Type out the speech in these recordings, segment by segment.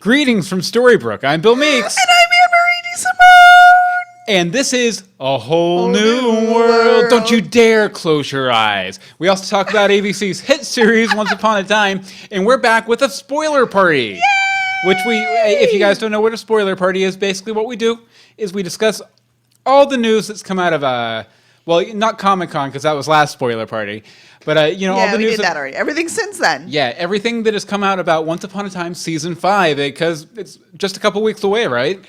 Greetings from Storybrooke. I'm Bill Meeks. And I'm Anne-Marie DeSimone. And this is A Whole New World. Don't you dare close your eyes. We also talk about ABC's hit series, Once Upon a Time. And we're back with a spoiler party. Yay! Which if you guys don't know what a spoiler party is, basically what we do is we discuss all the news that's come out of, well, not Comic-Con, because that was last spoiler party. But, all the news. Yeah, we did that already. Everything since then. Yeah, everything that has come out about Once Upon a Time Season 5, because it's just a couple weeks away, right?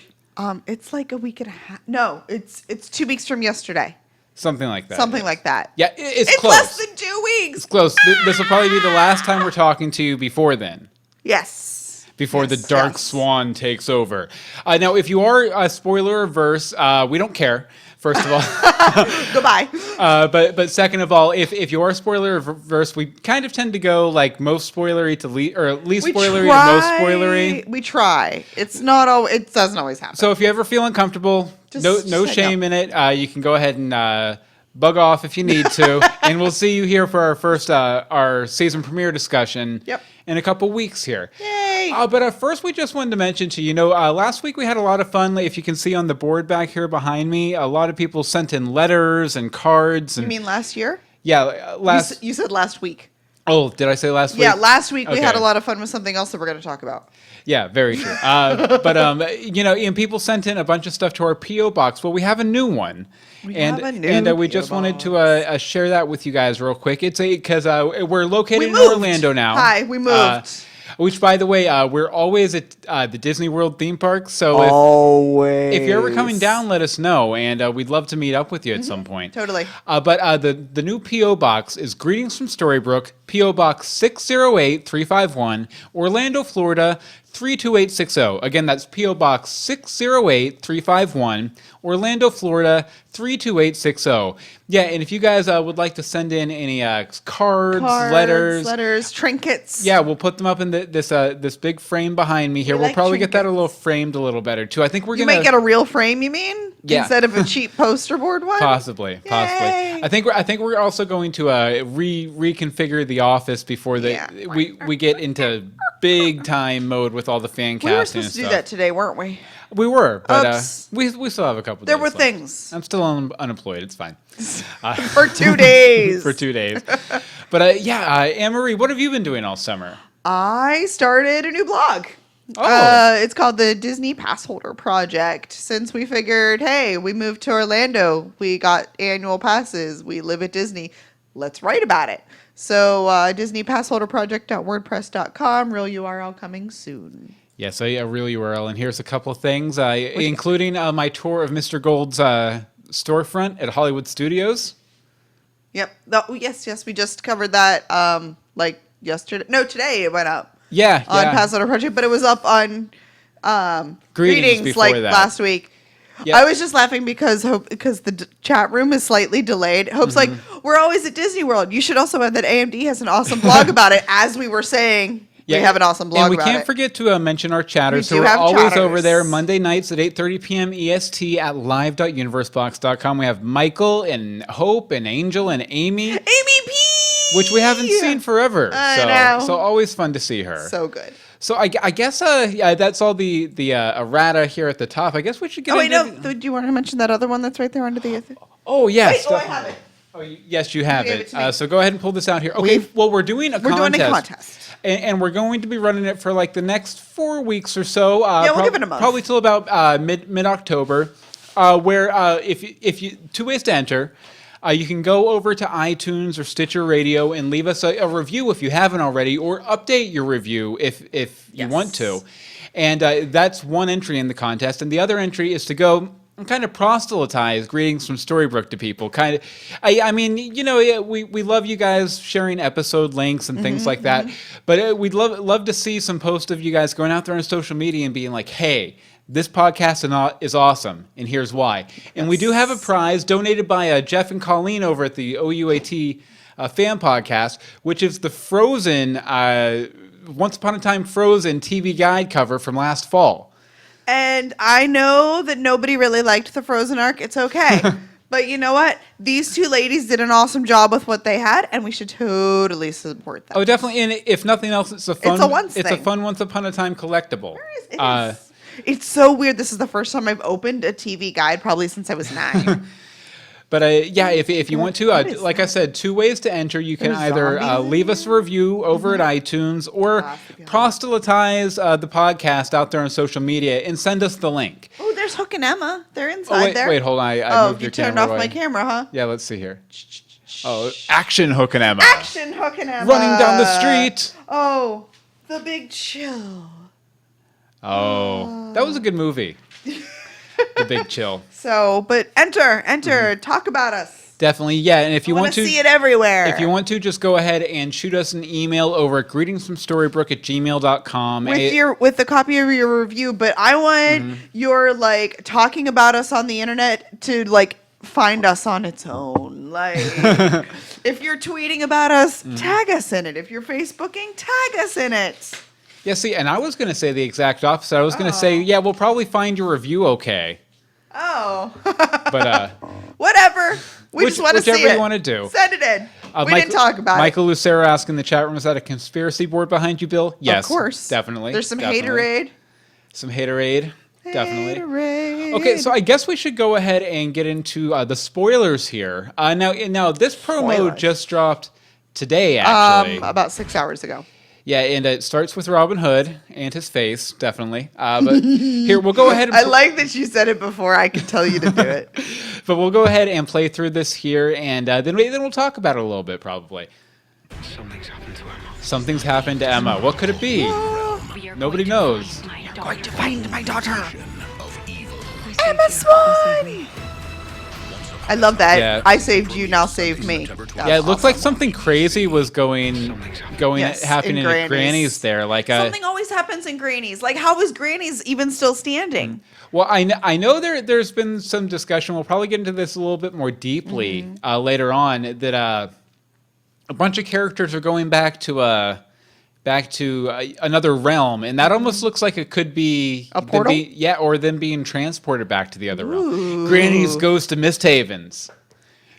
It's like a week and a half. No, it's 2 weeks from yesterday. Something like that. Something like that. Yeah, it's close. Less than 2 weeks. It's close. This will probably be the last time we're talking to you before then. Yes. Before the Dark Swan takes over. Now, if you are a spoiler-averse, we don't care. First of all, goodbye. But second of all, if you are spoiler-averse, we kind of tend to go like most spoilery to least spoilery to most spoilery. We try. It's not all. It doesn't always happen. So if you ever feel uncomfortable, no shame in it. You can go ahead and bug off if you need to, and we'll see you here for our first our season premiere discussion. Yep. In a couple weeks here. Yay! But first, we just wanted to mention to you, last week we had a lot of fun. If you can see on the board back here behind me, a lot of people sent in letters and cards. And, you mean last year? Yeah, You said last week. Oh, did I say last week? Yeah, last week we Okay. had a lot of fun with something else that we're going to talk about. Yeah, very true. And people sent in a bunch of stuff to our P.O. box. Well, we have a new one. We just wanted to share that with you guys real quick. It's because we're located in Orlando now. Hi, we moved. Which, by the way, we're always at the Disney World theme park. So if you're ever coming down, let us know, and we'd love to meet up with you at some point. Totally. But the new P.O. box is Greetings from Storybrooke, P.O. Box 608351, Orlando, Florida 32860. Again, that's P.O. Box 608351, Orlando, Florida 32860. Yeah, and if you guys would like to send in any cards, letters, trinkets. Yeah, we'll put them up in this big frame behind me here. We'll probably get that framed a little better too. I think we're gonna. You might get a real frame, you mean? Yeah. Instead of a cheap poster board one. Possibly. Yay. I think we're also going to reconfigure the office before we get into big time mode with all the fan casting. We were supposed to do that today, weren't we? We were, but we still have a couple. There days were left. things. I'm still unemployed. It's fine. For 2 days. For 2 days. But Anne-Marie, what have you been doing all summer? I started a new blog. Oh. It's called the Disney Passholder Project. Since we figured, hey, we moved to Orlando, we got annual passes, we live at Disney, let's write about it. So DisneyPassholderProject.wordpress.com, real URL coming soon. Yes, a real URL, and here's a couple of things, including my tour of Mr. Gold's storefront at Hollywood Studios. Yep. Yes, we just covered that like yesterday. No, today it went up. Yeah, on Passholder Project, but it was up on Greetings like last week. Yep. I was just laughing because the chat room is slightly delayed. Hope's like, we're always at Disney World. You should also add that AMD has an awesome blog about it, as we were saying. Yeah, we have an awesome blog about it. And we can't forget to mention our chatters. So we're always over there Monday nights at 8:30 p.m. EST at live.universebox.com. We have Michael and Hope and Angel and Amy. Amy P! Which we haven't seen forever. I know. So always fun to see her. So good. So I guess that's all the errata here at the top. I guess we should get do you want to mention that other one that's right there under the... Oh, yes. Wait, I have it. Oh, yes, you have it. So go ahead and pull this out here. Okay, we're doing a contest. We're doing a contest. And we're going to be running it for like the next 4 weeks or so. We'll give it a month. Probably till about mid-October, where if you 2 ways to enter. You can go over to iTunes or Stitcher Radio and leave us a review if you haven't already, or update your review if you want to. And that's one entry in the contest. And the other entry is to go and kind of proselytize Greetings from Storybrooke to people. I mean, we love you guys sharing episode links and things like that. But we'd love to see some posts of you guys going out there on social media and being like, hey, this podcast is awesome, and here's why. And we do have a prize donated by Jeff and Colleen over at the OUAT fan podcast, which is the Frozen, Once Upon a Time Frozen TV guide cover from last fall. And I know that nobody really liked the Frozen arc. It's okay. But you know what? These two ladies did an awesome job with what they had, and we should totally support them. Oh, definitely. And if nothing else, it's a fun. It's a fun Once Upon a Time collectible. It is. It's so weird. This is the first time I've opened a TV guide probably since I was 9. But yeah, if you want to, like I said, 2 ways to enter. You can either leave us a review over at iTunes or proselytize the podcast out there on social media and send us the link. Oh, there's Hook and Emma. They're inside there. Wait, hold on. I moved your camera turned off away. my camera, huh? Yeah, let's see here. Oh, action Hook and Emma. Action Hook and Emma. Running down the street. Oh, The Big Chill. Oh, that was a good movie. The Big Chill. So, but enter, talk about us. Definitely, yeah. And if you want to see it everywhere. If you want to, just go ahead and shoot us an email over at greetingsfromstorybrooke@gmail.com. With the copy of your review, but I want your talking about us on the internet to find us on its own. Like if you're tweeting about us, tag us in it. If you're Facebooking, tag us in it. Yeah, see, and I was going to say the exact opposite. I was going to say, yeah, we'll probably find your review okay. Oh. But whatever. We just want to see it. Whichever you want to do. Send it in. We didn't talk about Michael Lucero asking in the chat room, is that a conspiracy board behind you, Bill? Yes. Of course. Definitely. There's some haterade. Some haterade. Definitely. Haterade. Okay, so I guess we should go ahead and get into the spoilers here. Now this promo just dropped today, actually. About 6 hours ago. Yeah, and it starts with Robin Hood and his face, definitely. But here, we'll go ahead and... I like that you said it before I could tell you to do it. But we'll go ahead and play through this here, and then we'll talk about it a little bit, probably. Something's happened to Emma. Something's happened to Emma. What could it be? Nobody knows. I'm going to find my daughter. Emma Swan! I love that. Yeah. I saved you, now save me. Yeah, it looked like something crazy was happening at Granny's there. Something always happens in Granny's. Like, how is Granny's even still standing? Well, I know there's been some discussion. We'll probably get into this a little bit more deeply later on. That a bunch of characters are going back to another realm, and that almost looks like it could be a portal. Or them being transported back to the other realm. Granny's goes to Misthaven's.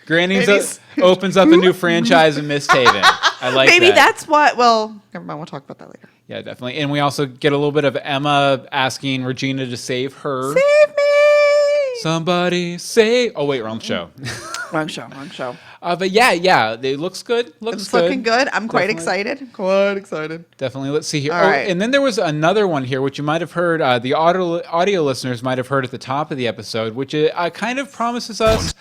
Granny's opens up a new franchise in Misthaven. I like Maybe that. That's what. Well, never mind. We'll talk about that later. Yeah, definitely. And we also get a little bit of Emma asking Regina to save her. Save me! Somebody save. Oh wait, wrong show. Wrong show. But yeah, it looks good. It's looking good. I'm quite excited. Definitely. Let's see here. All right. And then there was another one here, which you might have heard. The audio listeners might have heard at the top of the episode, which kind of promises us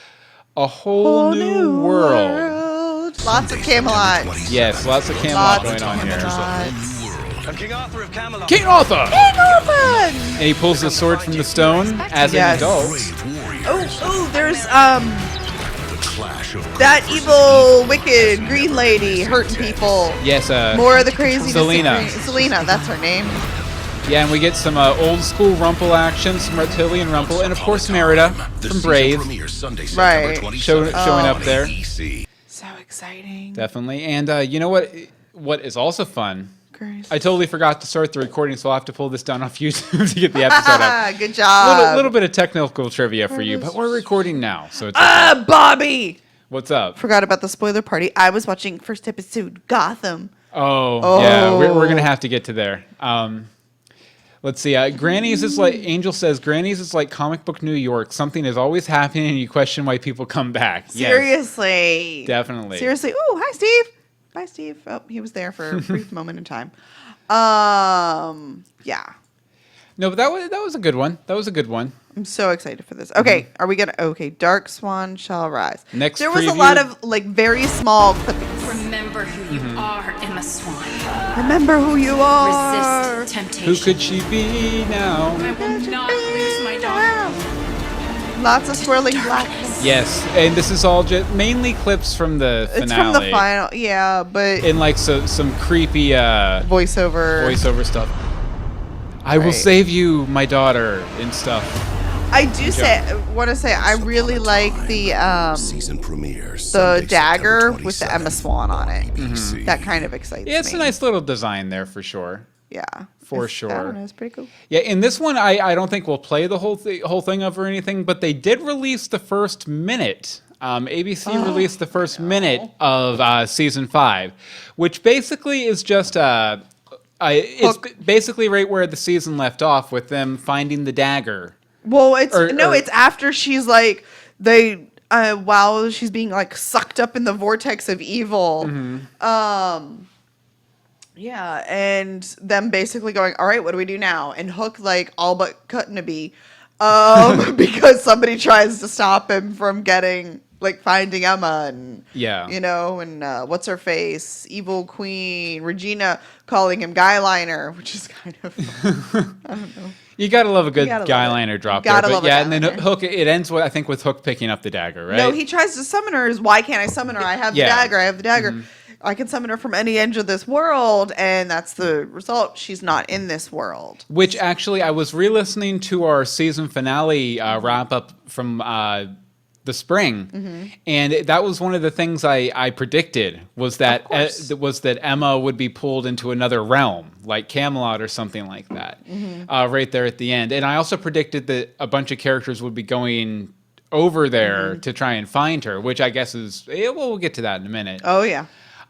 a whole new world. Lots of Camelot. Yes, lots of Camelot going on here. I'm King Arthur of Camelot. King Arthur! King Arthur! And he pulls the sword from the stone as an adult. Oh, there's that evil, wicked green lady hurting people. Yes, more of the craziness. Selena, that's her name. Yeah, and we get some old school Rumple action, some Reptilian Rumple, and of course Merida from Brave. Right. Showing up there. So exciting. Definitely. And you know what is also fun? Grace. I totally forgot to start the recording, so I'll have to pull this down off YouTube to get the episode up. Good job. A little bit of technical trivia for you, but we're recording now, so it's Bobby! What's up? Forgot about the spoiler party. I was watching first episode Gotham. Oh. Yeah, we're going to have to get to there. Let's see. Granny's is like, Angel says, Granny's is like comic book New York. Something is always happening and you question why people come back. Seriously. Yes, definitely. Seriously. Oh, hi, Steve. Bye, Steve. Oh, he was there for a brief moment in time. Yeah. No, but that was a good one. That was a good one. I'm so excited for this. Okay, are we gonna? Okay, Dark Swan shall rise. Next, there was a lot of very small clippings. Remember who you are, Emma Swan. Remember who you are. Resist temptation. Who could she be now? I will not lose my daughter. Lots of swirling black. Yes, and this is all just mainly clips from the finale. It's from the final, yeah, but and like some creepy voiceover stuff. I will save you, my daughter, and stuff. I want to say I really like the season premieres. The dagger with the Emma Swan on it. That kind of excites me. Yeah, it's a nice little design there for sure. Yeah. For I sure. don't know, it's pretty cool. Yeah, in this one, I don't think we'll play the whole thing of or anything, but they did release the first minute. ABC released the first minute of season 5, which basically is just it's basically right where the season left off with them finding the dagger. Well, it's after she's like while she's being like sucked up in the vortex of evil. Yeah, and them basically going, all right, what do we do now? And Hook like all but cutting a bee, because somebody tries to stop him from finding Emma and and what's her face, evil Queen Regina calling him guy liner, which is kind of I don't know. You gotta love a good guy liner drop there, but yeah, and then Hook. It ends with with Hook picking up the dagger, right? No, he tries to summon her. Why can't I summon her? I have the dagger. I have the dagger. I can summon her from any edge of this world, and that's the result. She's not in this world. Which actually, I was re-listening to our season finale wrap-up from the spring, and that was one of the things I predicted was that Emma would be pulled into another realm, like Camelot or something like that, right there at the end. And I also predicted that a bunch of characters would be going over there to try and find her, which I guess is we'll get to that in a minute. Oh yeah.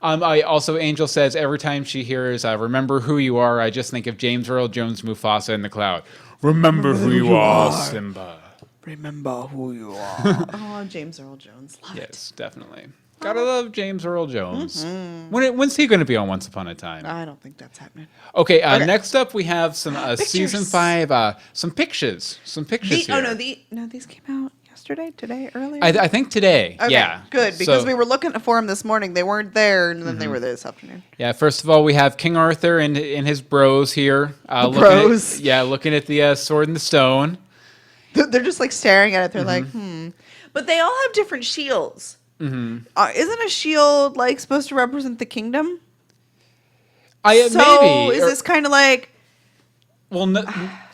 Angel says every time she hears "Remember who you are," I just think of James Earl Jones, Mufasa in the cloud. Remember who you are, Simba. Remember who you are. Oh, James Earl Jones. Love it. Yes, definitely. Gotta love James Earl Jones. When's he going to be on Once Upon a Time? I don't think that's happening. Okay, next up we have some season 5, some pictures. Some pictures here. Oh, no, these came out yesterday, today, earlier? I think today, okay, yeah. Good, because we were looking for them this morning. They weren't there, and then they were there this afternoon. Yeah, first of all, we have King Arthur and his bros here. Looking at the Sword in the Stone. They're just like staring at it. They're like, But they all have different shields. Isn't a shield like supposed to represent the kingdom? Maybe. Is this kind of like? Well, no,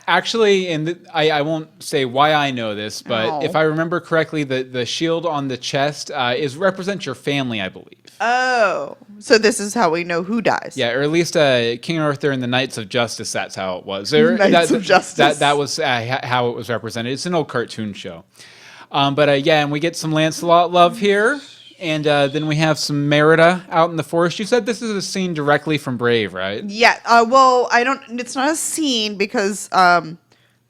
actually, I won't say why I know this, but if I remember correctly, the shield on the chest represents your family, I believe. Oh, so this is how we know who dies. Yeah, or at least King Arthur and the Knights of Justice. That's how it was. Knights of Justice. That was how it was represented. It's an old cartoon show. And we get some Lancelot love here. And then we have some Merida out in the forest. You said this is a scene directly from Brave, right? Yeah. It's not a scene because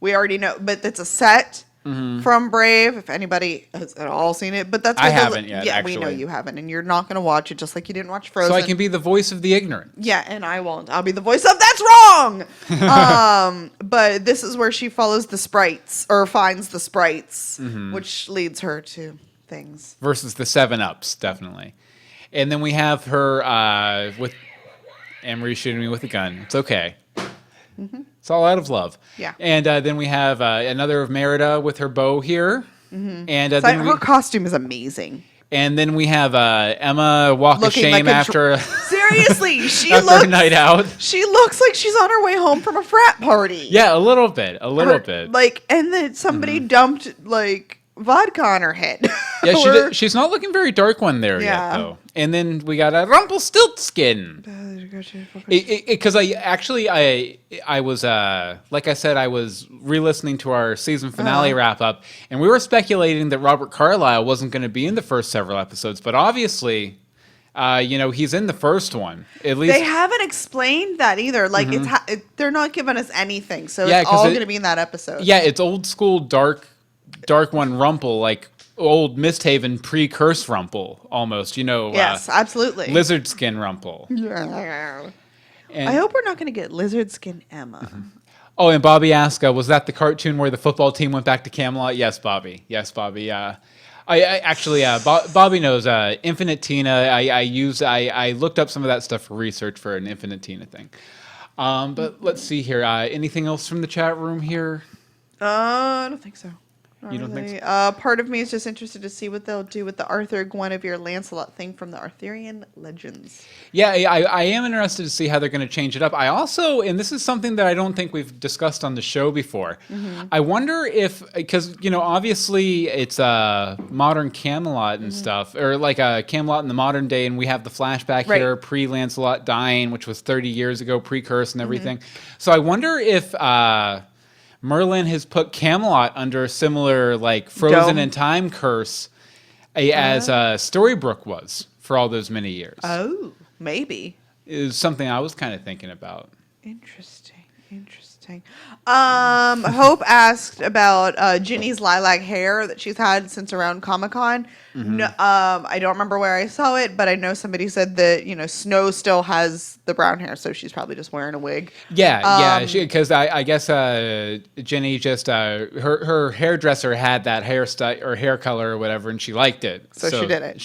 we already know, but it's a set from Brave. If anybody has at all seen it, but that's I haven't yet. Yeah, actually. we know you haven't, and you're not going to watch it, just like you didn't watch Frozen. So I can be the voice of the ignorant. Yeah, and I won't. I'll be the voice of that's wrong. But this is where she follows the sprites or finds the sprites, which leads her to things versus the 7-Ups, definitely. And then we have her with Emery shooting me with a gun. It's okay. It's all out of love. Yeah. And then we have another of Merida with her bow here. And then her costume is amazing. And then we have Emma walk of shame after seriously, she after looks a night out. She looks like she's on her way home from a frat party. Yeah, a little bit. Like, and then somebody dumped like vodka on her head. Yeah, she's not looking very dark one there yet, though. And then we got a Rumpelstiltskin. Because I was like I said, I was re-listening to our season finale wrap up, and we were speculating that Robert Carlyle wasn't going to be in the first several episodes, but obviously, he's in the first one. At least they haven't explained that either. Like they're not giving us anything, so it's all going to be in that episode. Yeah, it's old school dark one Rumpel, like old Misthaven pre-curse Rumpel, almost. Yes, absolutely. Lizard skin Rumpel. Yeah. I hope we're not going to get lizard skin Emma. Oh, and Bobby asked, was that the cartoon where the football team went back to Camelot? Yes, Bobby. Bobby knows Infinite Tina. I looked up some of that stuff for research for an Infinite Tina thing. But let's see here. Anything else from the chat room here? I don't think so. You don't think so? Part of me is just interested to see what they'll do with the Arthur Guinevere Lancelot thing from the Arthurian legends. Yeah, I am interested to see how they're going to change it up. I also, and this is something that I don't think we've discussed on the show before. I wonder if, because, obviously it's modern Camelot and stuff, or like a Camelot in the modern day, and we have the flashback here, pre-Lancelot dying, which was 30 years ago, pre-curse and everything. So I wonder if... Merlin has put Camelot under a similar, like, frozen in time curse as Storybrooke was for all those many years. Oh, maybe. It was something I was kind of thinking about. Interesting. Hope asked about Ginny's lilac hair that she's had since around Comic-Con. No, I don't remember where I saw it, but I know somebody said that, Snow still has the brown hair, so she's probably just wearing a wig. Yeah, because I guess Ginny just, her hairdresser had that hairstyle or hair color or whatever, and she liked it. So she did it.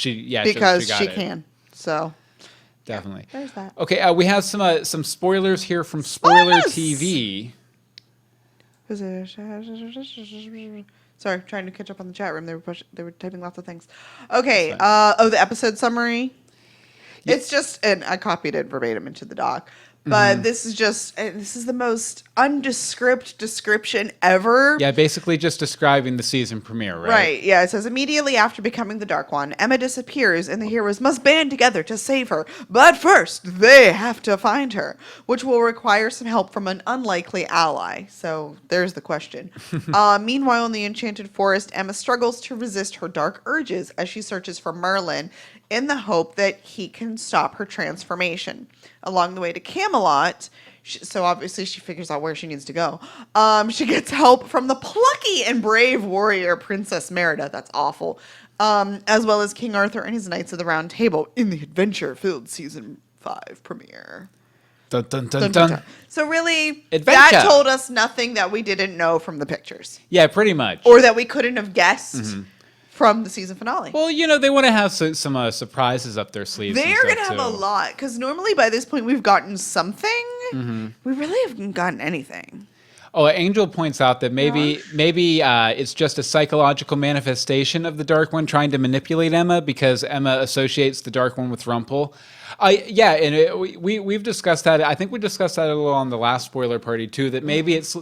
Because she can. So... Definitely. Yeah, there's that. Okay, we have some spoilers here from Spoiler TV. Sorry, trying to catch up on the chat room. They were typing lots of things. Okay. The episode summary. Yeah. It's just, and I copied it verbatim into the doc. But this is the most undescript description ever. Yeah, basically just describing the season premiere, right? Right, yeah. It says, immediately after becoming the Dark One, Emma disappears and the heroes must band together to save her. But first, they have to find her, which will require some help from an unlikely ally. So there's the question. Meanwhile, in the Enchanted Forest, Emma struggles to resist her dark urges as she searches for Merlin in the hope that he can stop her transformation. Along the way to Camelot, so obviously she figures out where she needs to go. She gets help from the plucky and brave warrior Princess Merida. That's awful. As well as King Arthur and his Knights of the Round Table in the adventure-filled season 5 premiere. Dun, dun, dun, dun. So really, Adventure. That told us nothing that we didn't know from the pictures. Yeah, pretty much. Or that we couldn't have guessed. From the season finale. Well, they want to have some surprises up their sleeves. They're going to have a lot, because normally by this point we've gotten something. We really haven't gotten anything. Oh, Angel points out that maybe it's just a psychological manifestation of the Dark One trying to manipulate Emma because Emma associates the Dark One with Rumpel. We've discussed that. I think we discussed that a little on the last spoiler party too, that maybe it's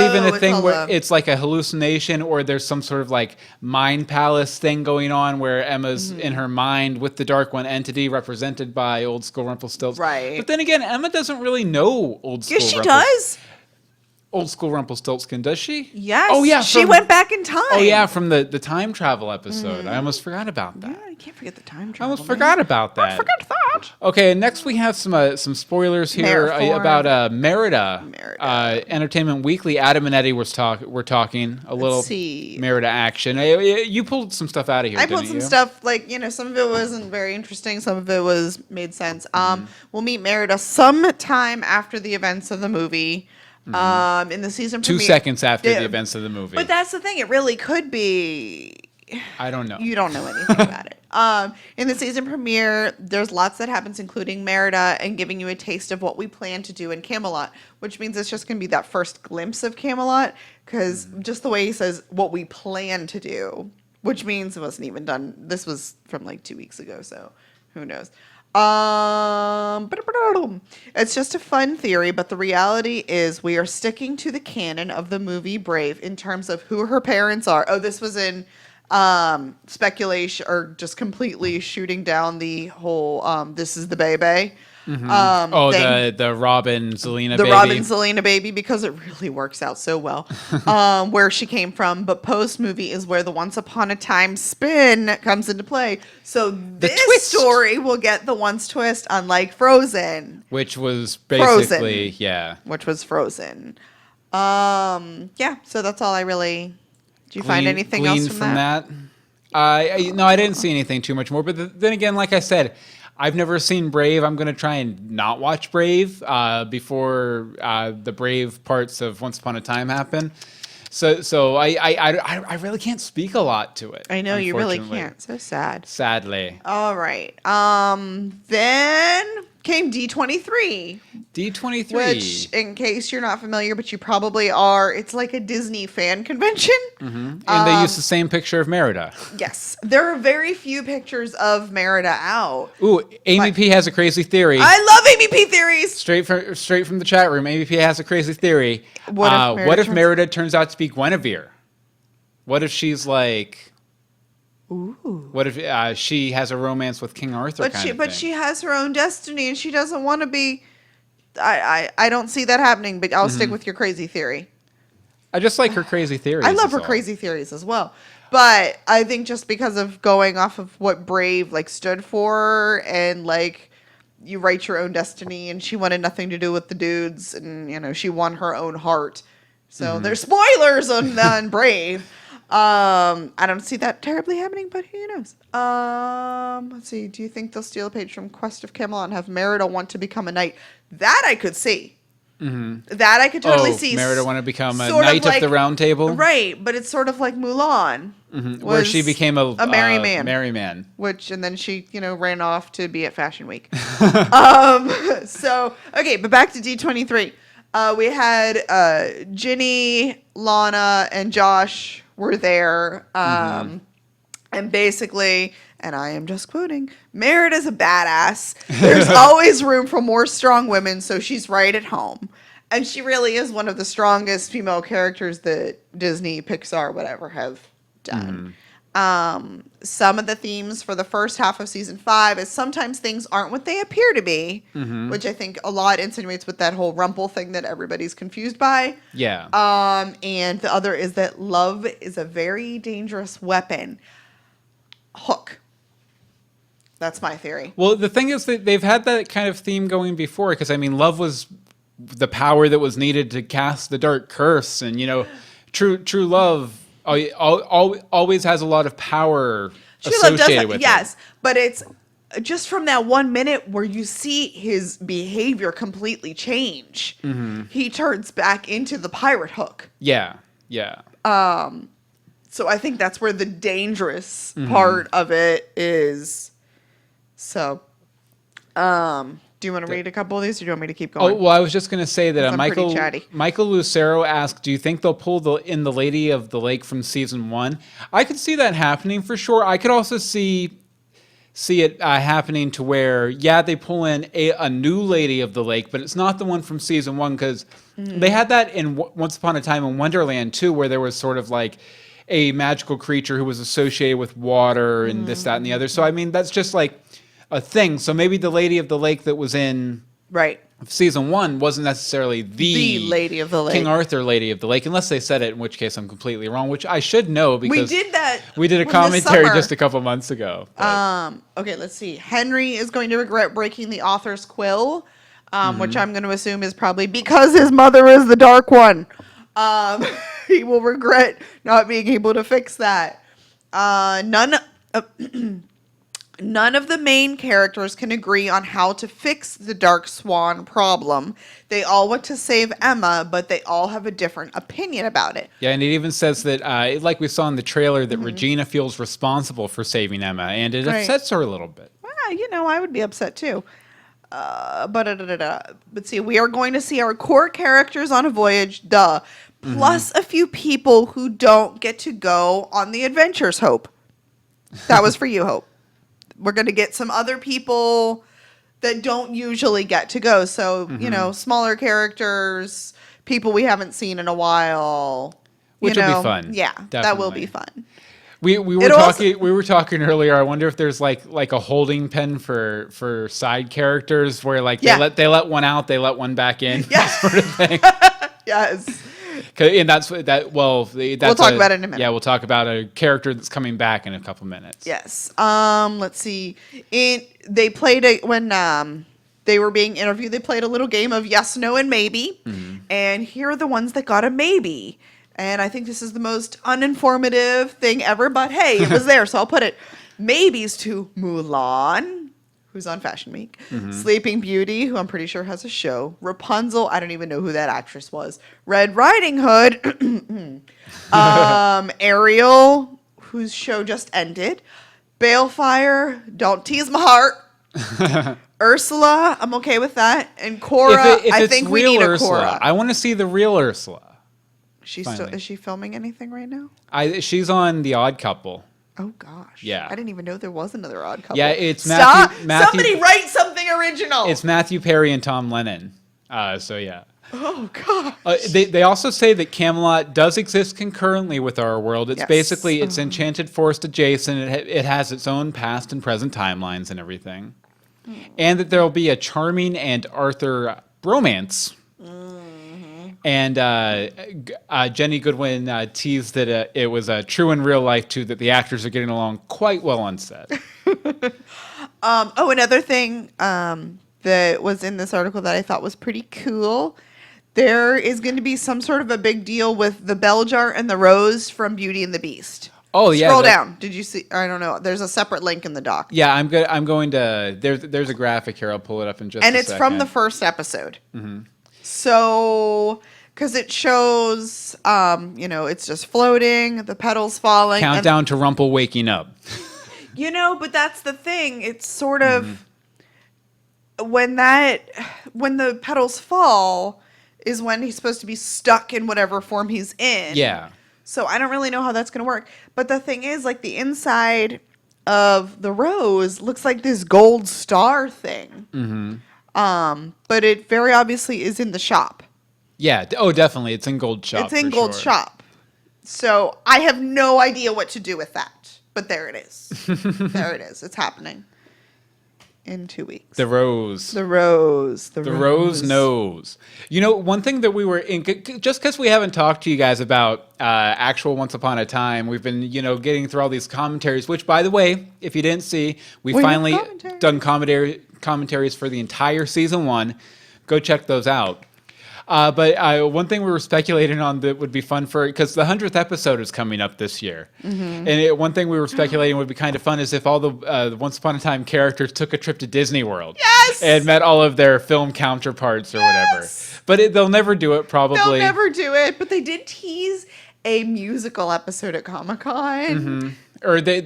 even a thing where it's like a hallucination, or there's some sort of like mind palace thing going on where Emma's in her mind with the Dark One entity represented by old school Rumpelstiltskin. Right. But then again, Emma doesn't really know old school. Yes, she does. Old school Rumpelstiltskin, does she? Yes. Oh yeah, she went back in time. Oh yeah, from the time travel episode. I almost forgot about that. Yeah, you can't forget the time travel. I almost forgot about that. I forgot that. Okay, next we have some spoilers here about Merida. Entertainment Weekly. Adam and Eddie were talking a little Merida action. You pulled some stuff out of here. I pulled some stuff some of it wasn't very interesting, some of it made sense. We'll meet Merida sometime after the events of the movie. In the season premiere. 2 seconds after the events of the movie. But that's the thing. It really could be. I don't know. You don't know anything about it. In the season premiere, there's lots that happens, including Merida, and giving you a taste of what we plan to do in Camelot, which means it's just going to be that first glimpse of Camelot, because just the way he says what we plan to do, which means it wasn't even done. This was from like 2 weeks ago, so who knows. It's just a fun theory, but the reality is we are sticking to the canon of the movie Brave in terms of who her parents are. Oh, this was in speculation or just completely shooting down the whole this is the baby. The Robin Zelina baby. The Robin Zelina baby, because it really works out so well where she came from. But post movie is where the Once Upon a Time spin comes into play. So this story will get the once twist, unlike Frozen, which was basically which was Frozen. So that's all I really. Do you find anything else from that? No, I didn't see anything too much more. But then again, like I said, I've never seen Brave. I'm going to try and not watch Brave before the Brave parts of Once Upon a Time happen. So I really can't speak a lot to it. I know, you really can't. So sad. Sadly. All right. Then came D23. D23. Which, in case you're not familiar, but you probably are, it's like a Disney fan convention. And they use the same picture of Merida. Yes. There are very few pictures of Merida out. Ooh, Amy P has a crazy theory. I love Amy P theories. Straight from the chat room, Amy P has a crazy theory. What if Merida turns out to be Guinevere? What if she's like... Ooh. What if she has a romance with King Arthur? But she has her own destiny, and she doesn't want to be. I don't see that happening. But I'll stick with your crazy theory. I just like her crazy theories. I love her crazy theories as well. But I think just because of going off of what Brave like stood for, and like you write your own destiny, and she wanted nothing to do with the dudes, and she won her own heart. So there's spoilers on Brave. I don't see that terribly happening, but who knows? Let's see. Do you think they'll steal a page from Quest of Camelot and have Merida want to become a knight? That I could see. That I could totally see. Merida want to become a knight of the Round Table, right? But it's sort of like Mulan, where she became a merry man. Merry man. And then she ran off to be at Fashion Week. So okay, but back to D23. We had Ginny, Lana, and Josh were there. And basically, and I am just quoting, Merida's a badass. There's always room for more strong women, so she's right at home. And she really is one of the strongest female characters that Disney, Pixar, whatever, have done. Some of the themes for the first half of season 5 is sometimes things aren't what they appear to be, which I think a lot insinuates with that whole Rumple thing that everybody's confused by. Yeah. And the other is that love is a very dangerous weapon. Hook. That's my theory. Well, the thing is that they've had that kind of theme going before, because love was the power that was needed to cast the dark curse, and true love always has a lot of power associated with it. Yes, but it's just from that 1 minute where you see his behavior completely change. He turns back into the pirate Hook. Yeah. So I think that's where the dangerous part of it is. So, do you want to read a couple of these, or do you want me to keep going? Oh, well, I was just going to say that Michael Lucero asked, do you think they'll pull the Lady of the Lake from season 1? I could see that happening for sure. I could also see it happening to where, they pull in a new Lady of the Lake, but it's not the one from season 1, because they had that in Once Upon a Time in Wonderland too, where there was sort of like a magical creature who was associated with water and this, that, and the other. So, that's just like a thing. So maybe the Lady of the Lake that was in season 1 wasn't necessarily the Lady of the Lake, King Arthur Lady of the Lake, unless they said it, in which case I'm completely wrong, which I should know because we did a commentary just a couple months ago. Okay, let's see. Henry is going to regret breaking the author's quill, which I'm going to assume is probably because his mother is the Dark One. He will regret not being able to fix that. None of the main characters can agree on how to fix the Dark Swan problem. They all want to save Emma, but they all have a different opinion about it. Yeah, and it even says that, like we saw in the trailer, that Regina feels responsible for saving Emma, and it upsets her a little bit. Well, I would be upset too. But see, we are going to see our core characters on a voyage, plus a few people who don't get to go on the adventures, Hope. That was for you, Hope. We're going to get some other people that don't usually get to go. So, smaller characters, people we haven't seen in a while. Which will be fun. Yeah, definitely. That will be fun. We were talking earlier. I wonder if there's like a holding pen for side characters where they let one out, they let one back in, sort of thing. Yes. And that's that. Well, we'll talk about it in a minute. Yeah, we'll talk about a character that's coming back in a couple minutes. Yes. Let's see. They played when they were being interviewed. They played a little game of yes, no, and maybe. And here are the ones that got a maybe. And I think this is the most uninformative thing ever. But hey, it was there, so I'll put it. Maybes to Mulan, who's on Fashion Week, Sleeping Beauty, who I'm pretty sure has a show, Rapunzel, I don't even know who that actress was, Red Riding Hood, Ariel, whose show just ended, Balefire, Don't Tease My Heart, Ursula, I'm okay with that. And Cora, if I it's think we real need a Ursula, Cora. I want to see the real Ursula. Is she filming anything right now? She's on The Odd Couple. Oh gosh. Yeah. I didn't even know there was another Odd Couple. Yeah, it's Stop. Matthew. Somebody write something original. It's Matthew Perry and Tom Lennon. So yeah. Oh gosh. They also say that Camelot does exist concurrently with our world. It's Yes. basically it's enchanted forest adjacent. It has its own past and present timelines and everything, and that there will be a charming and Arthur bromance. And Jenny Goodwin teased that it was true in real life too. That the actors are getting along quite well on set. Another thing that was in this article that I thought was pretty cool. There is going to be some sort of a big deal with the bell jar and the rose from Beauty and the Beast. Oh yeah. Scroll down. Did you see? I don't know. There's a separate link in the doc. Yeah, I'm good. I'm going to. There's a graphic here. I'll pull it up in just. And a it's second. from the first episode. So, because it shows, it's just floating, the petals falling. Countdown to Rumple waking up. But that's the thing. It's sort of when the petals fall is when he's supposed to be stuck in whatever form he's in. Yeah. So I don't really know how that's going to work. But the thing is, like, the inside of the rose looks like this gold star thing. But it very obviously is in the shop. Yeah. Oh, definitely. It's in Gold Shop. It's in for Gold sure. Shop. So I have no idea what to do with that. But there it is. There it is. It's happening in 2 weeks. The rose. The rose. The rose knows. One thing that we were in, just because we haven't talked to you guys about actual Once Upon a Time, we've been, getting through all these commentaries, which, by the way, if you didn't see, we finally have done commentaries for the entire season 1. Go check those out. But one thing we were speculating on that would be fun because the 100th episode is coming up this year. And one thing we were speculating would be kind of fun is if all the Once Upon a Time characters took a trip to Disney World. Yes! And met all of their film counterparts or whatever. But they'll never do it, probably. They'll never do it. But they did tease a musical episode at Comic-Con. Or they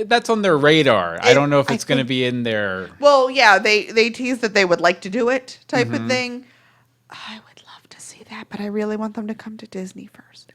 that's on their radar. I don't know if it's going to be in their... Well, yeah, they teased that they would like to do it type of thing. I would love to see that, but I really want them to come to Disney first.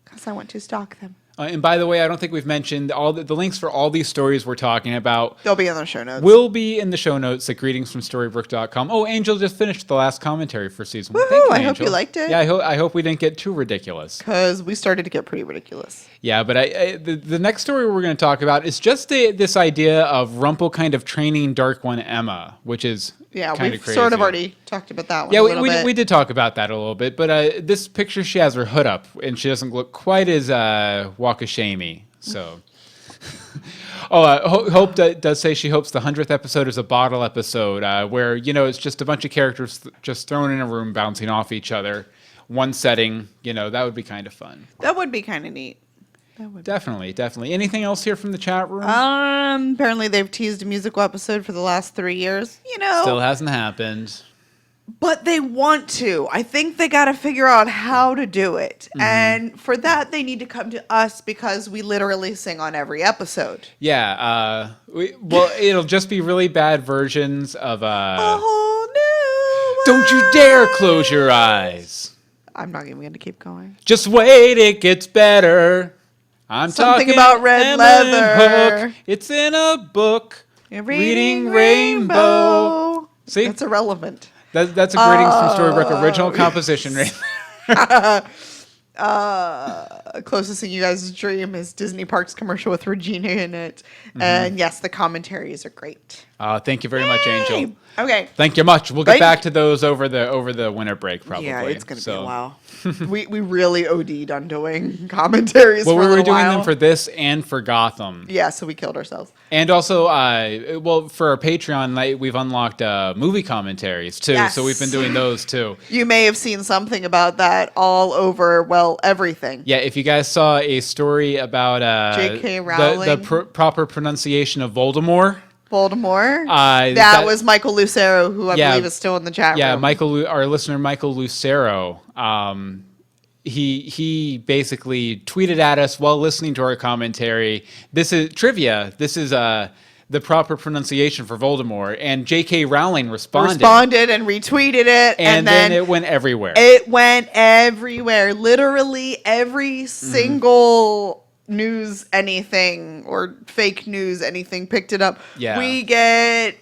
Because I want to stalk them. And by the way, I don't think we've mentioned all the links for all these stories we're talking about. They'll be in the show notes. Will be in the show notes at greetingsfromstorybrooke.com. Oh, Angel just finished the last commentary for season 1. Woohoo, Thank you, I Angel. hope you liked it. Yeah, I hope we didn't get too ridiculous. Because we started to get pretty ridiculous. Yeah, but the next story we're going to talk about is just this idea of Rumple kind of training Dark One Emma, which is kind of we've crazy. sort of already talked about that one Yeah, a little bit. we did talk about that a little bit, but this picture, she has her hood up, and she doesn't look quite as walk of shamey. So, Hope does say she hopes the 100th episode is a bottle episode where, it's just a bunch of characters just thrown in a room bouncing off each other. One setting, that would be kind of fun. That would be kind of neat. Definitely. Anything else here from the chat room? Apparently they've teased a musical episode for the last 3 years. Still hasn't happened. But they want to. I think they got to figure out how to do it. And for that, they need to come to us because we literally sing on every episode. Yeah. It'll just be really bad versions of... A whole new Don't you dare close your eyes. I'm not even going to keep going. Just wait, it gets better. I'm Something talking about red leather. Hook. It's in a book. Reading Rainbow. See? That's irrelevant. That's a Greetings from Storybrooke original composition right Closest thing you guys' dream is Disney Parks commercial with Regina in it. And yes, the commentaries are great. Thank you very much, Angel. Okay. Thank you much. We'll get back to those over the winter break, probably. Yeah, it's going to be a while. we we OD'd on doing commentaries Well, for a we were little doing while. them for this and for Gotham. Yeah, so we killed ourselves. And also, for our Patreon, we've unlocked movie commentaries, too. Yes. So we've been doing those, too. You may have seen something about that all over, everything. Yeah, if you guys saw a story about J.K. Rowling. the proper pronunciation of Voldemort. That was Michael Lucero, who I believe is still in the chat room. Yeah, our listener Michael Lucero. He basically tweeted at us while listening to our commentary. This is trivia. This is the proper pronunciation for Voldemort, and J.K. Rowling responded and retweeted it, and then it went everywhere. It went everywhere. Literally every single news anything or fake news anything picked it up. Yeah.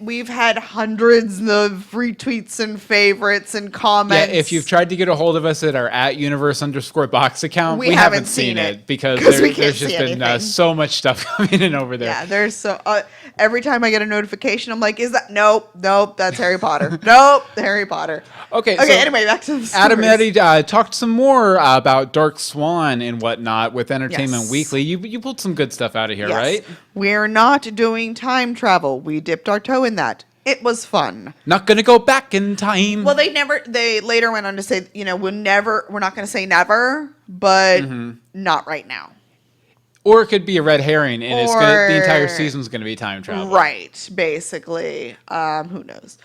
We've had hundreds of retweets and favorites and comments. Yeah, if you've tried to get a hold of us at our @universe_box account, we haven't seen it because there's just been so much stuff coming in over there. Yeah, there's so every time I get a notification, I'm like, is that nope, that's Harry Potter. Nope, Harry Potter. Okay. So anyway, back to the stories. Adam Eddy talked some more about Dark Swan and whatnot with Entertainment Weekly. You pulled some good stuff out of here, right? We're not doing time travel. We dipped our toe in that. It was fun. Not gonna go back in time. Well, they later went on to say, we're not going to say never, but not right now. Or it could be a red herring, and the entire season's going to be time travel. Right, basically. Who knows?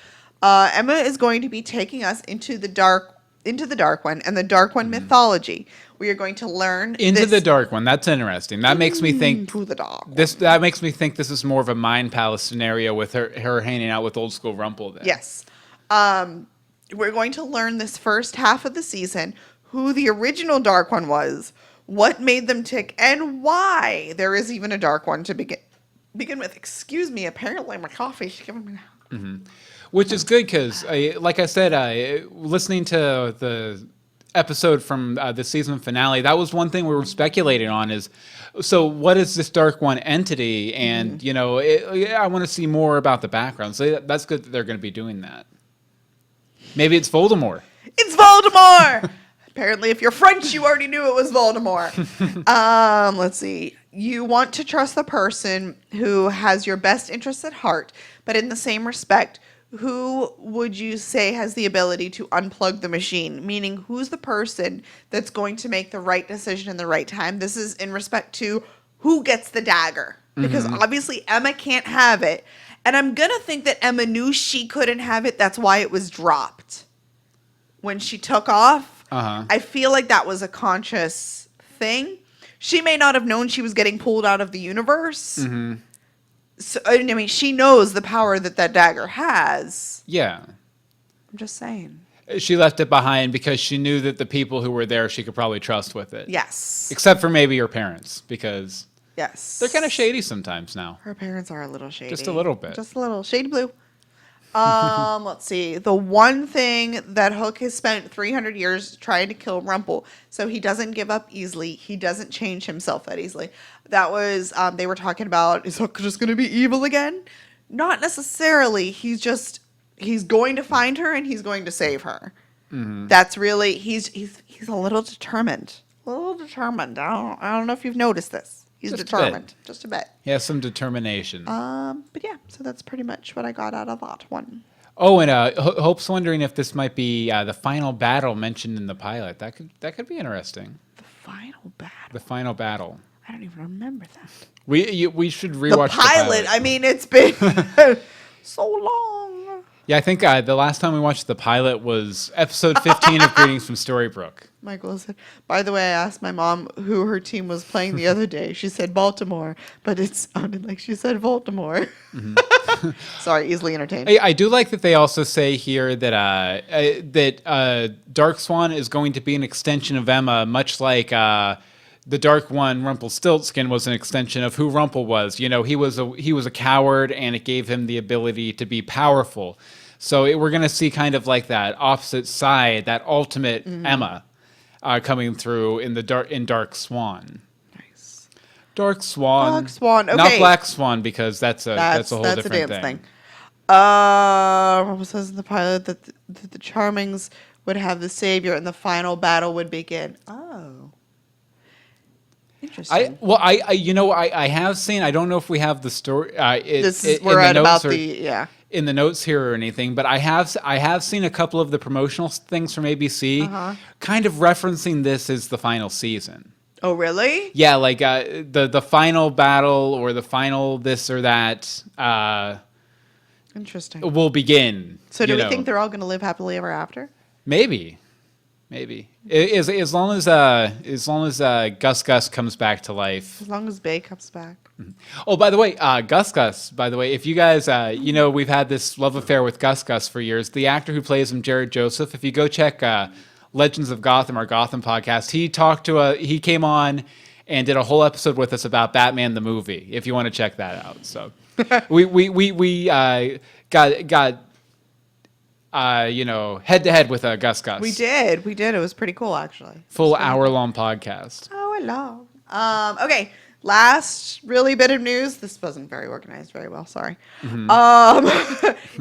Emma is going to be taking us into the dark one and the dark one mythology. We are going to learn into the dark one. That's interesting. That makes me think to the dark. That makes me think this is more of a Mind Palace scenario with her hanging out with old school Rumple. Then. Yes. We're going to learn this first half of the season who the original dark one was, what made them tick, and why there is even a dark one to begin with. Excuse me. Apparently, my coffee's giving me. Which is good because, like I said, listening to the episode from the season finale, that was one thing we were speculating on is, so what is this Dark One entity? And, I want to see more about the background. So that's good that they're going to be doing that. Maybe it's Voldemort. It's Voldemort! Apparently, if you're French, you already knew it was Voldemort. Let's see. You want to trust the person who has your best interests at heart, but in the same respect, who would you say has the ability to unplug the machine? Meaning, who's the person that's going to make the right decision in the right time? This is in respect to who gets the dagger. Because obviously Emma can't have it. And I'm going to think that Emma knew she couldn't have it. That's why it was dropped. When she took off, I feel like that was a conscious thing. She may not have known she was getting pulled out of the universe. So, I mean, she knows the power that dagger has. Yeah. I'm just saying. She left it behind because she knew that the people who were there she could probably trust with it. Yes. Except for maybe her parents, because they're kind of shady sometimes now. Her parents are a little shady. Just a little bit. Just a little. Shady blue. Let's see. The one thing that Hook has spent 300 years trying to kill Rumple, so he doesn't give up easily. He doesn't change himself that easily. That was, they were talking about, is Hook just going to be evil again? Not necessarily. He's going to find her and he's going to save her. That's really, he's a little determined. I don't know if you've noticed this. He's just determined. Just a bit. He has some determination. But yeah, so that's pretty much what I got out of that one. Oh, and Hope's wondering if this might be the final battle mentioned in the pilot. That could be interesting. The final battle. The final battle. I don't even remember that. We should rewatch the pilot. I mean, it's been so long. Yeah, I think the last time we watched the pilot was episode 15 of Greetings from Storybrooke. Michael said, by the way, I asked my mom who her team was playing the other day. She said Baltimore, but it sounded like she said Baltimore. Sorry, easily entertained. I do like that they also say here that Dark Swan is going to be an extension of Emma, much like the Dark One, Rumpelstiltskin, was an extension of who Rumple was. He was a coward, and it gave him the ability to be powerful. So we're going to see kind of like that opposite side, that ultimate Emma coming through in Dark Swan. Nice. Dark Swan. Okay. Not Black Swan, because that's a whole different thing. Rumple says in the pilot that the Charmings would have the savior and the final battle would begin. Oh. Interesting. I have seen. I don't know if we have the story. In the notes here or anything, but I have seen a couple of the promotional things from ABC, kind of referencing this as the final season. Oh, really? Yeah, like the final battle or the final this or that. Interesting. Will begin. So do we think they're all going to live happily ever after? Maybe. Maybe. As long as Gus comes back to life. As long as Bay comes back. Oh, by the way, Gus. By the way, if you guys, we've had this love affair with Gus for years. The actor who plays him, Jared Joseph. If you go check Legends of Gotham, our Gotham podcast, he came on and did a whole episode with us about Batman the movie. If you want to check that out, so we got head to head with Gus. We did. It was pretty cool, actually. Full hour-long podcast. Okay. Last really bit of news. This wasn't very organized very well. Sorry.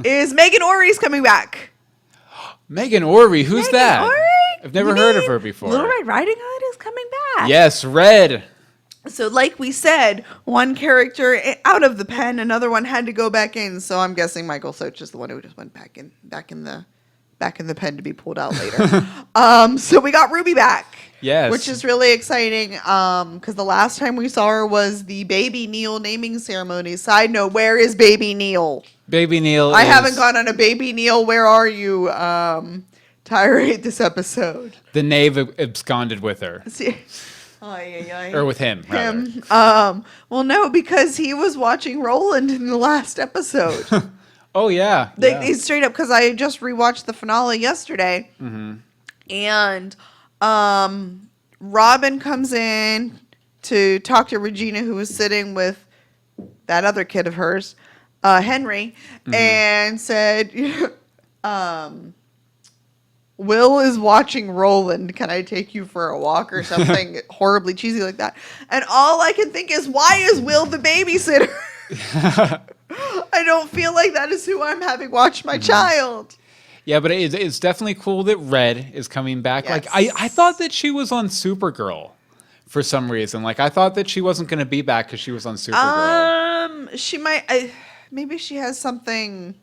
Is Megan Ory's coming back? Megan Ory, who's that? Ory? I've never heard of her before. Little Red Riding Hood is coming back. Yes, Red. So, like we said, one character out of the pen, another one had to go back in. So I'm guessing Michael Soch is the one who just went back in the pen to be pulled out later. So we got Ruby back. Yes. Which is really exciting. Because the last time we saw her was the Baby Neil naming ceremony. Side note, where is Baby Neil? Baby Neil. I haven't gone on a Baby Neil, where are you? Tirade this episode. The knave absconded with her. See. Or with him, rather. Well, no, because he was watching Roland in the last episode. Oh, yeah. He's straight up, because I just rewatched the finale yesterday. Mm-hmm. And Robin comes in to talk to Regina, who was sitting with that other kid of hers, Henry, and said, Will is watching Roland. Can I take you for a walk or something horribly cheesy like that? And all I can think is, why is Will the babysitter? I don't feel like that is who I'm having watch my child. Yeah, but it's definitely cool that Red is coming back. Yes. Like I thought that she was on Supergirl for some reason. Like I thought that she wasn't going to be back because she was on Supergirl. She might. Maybe she has something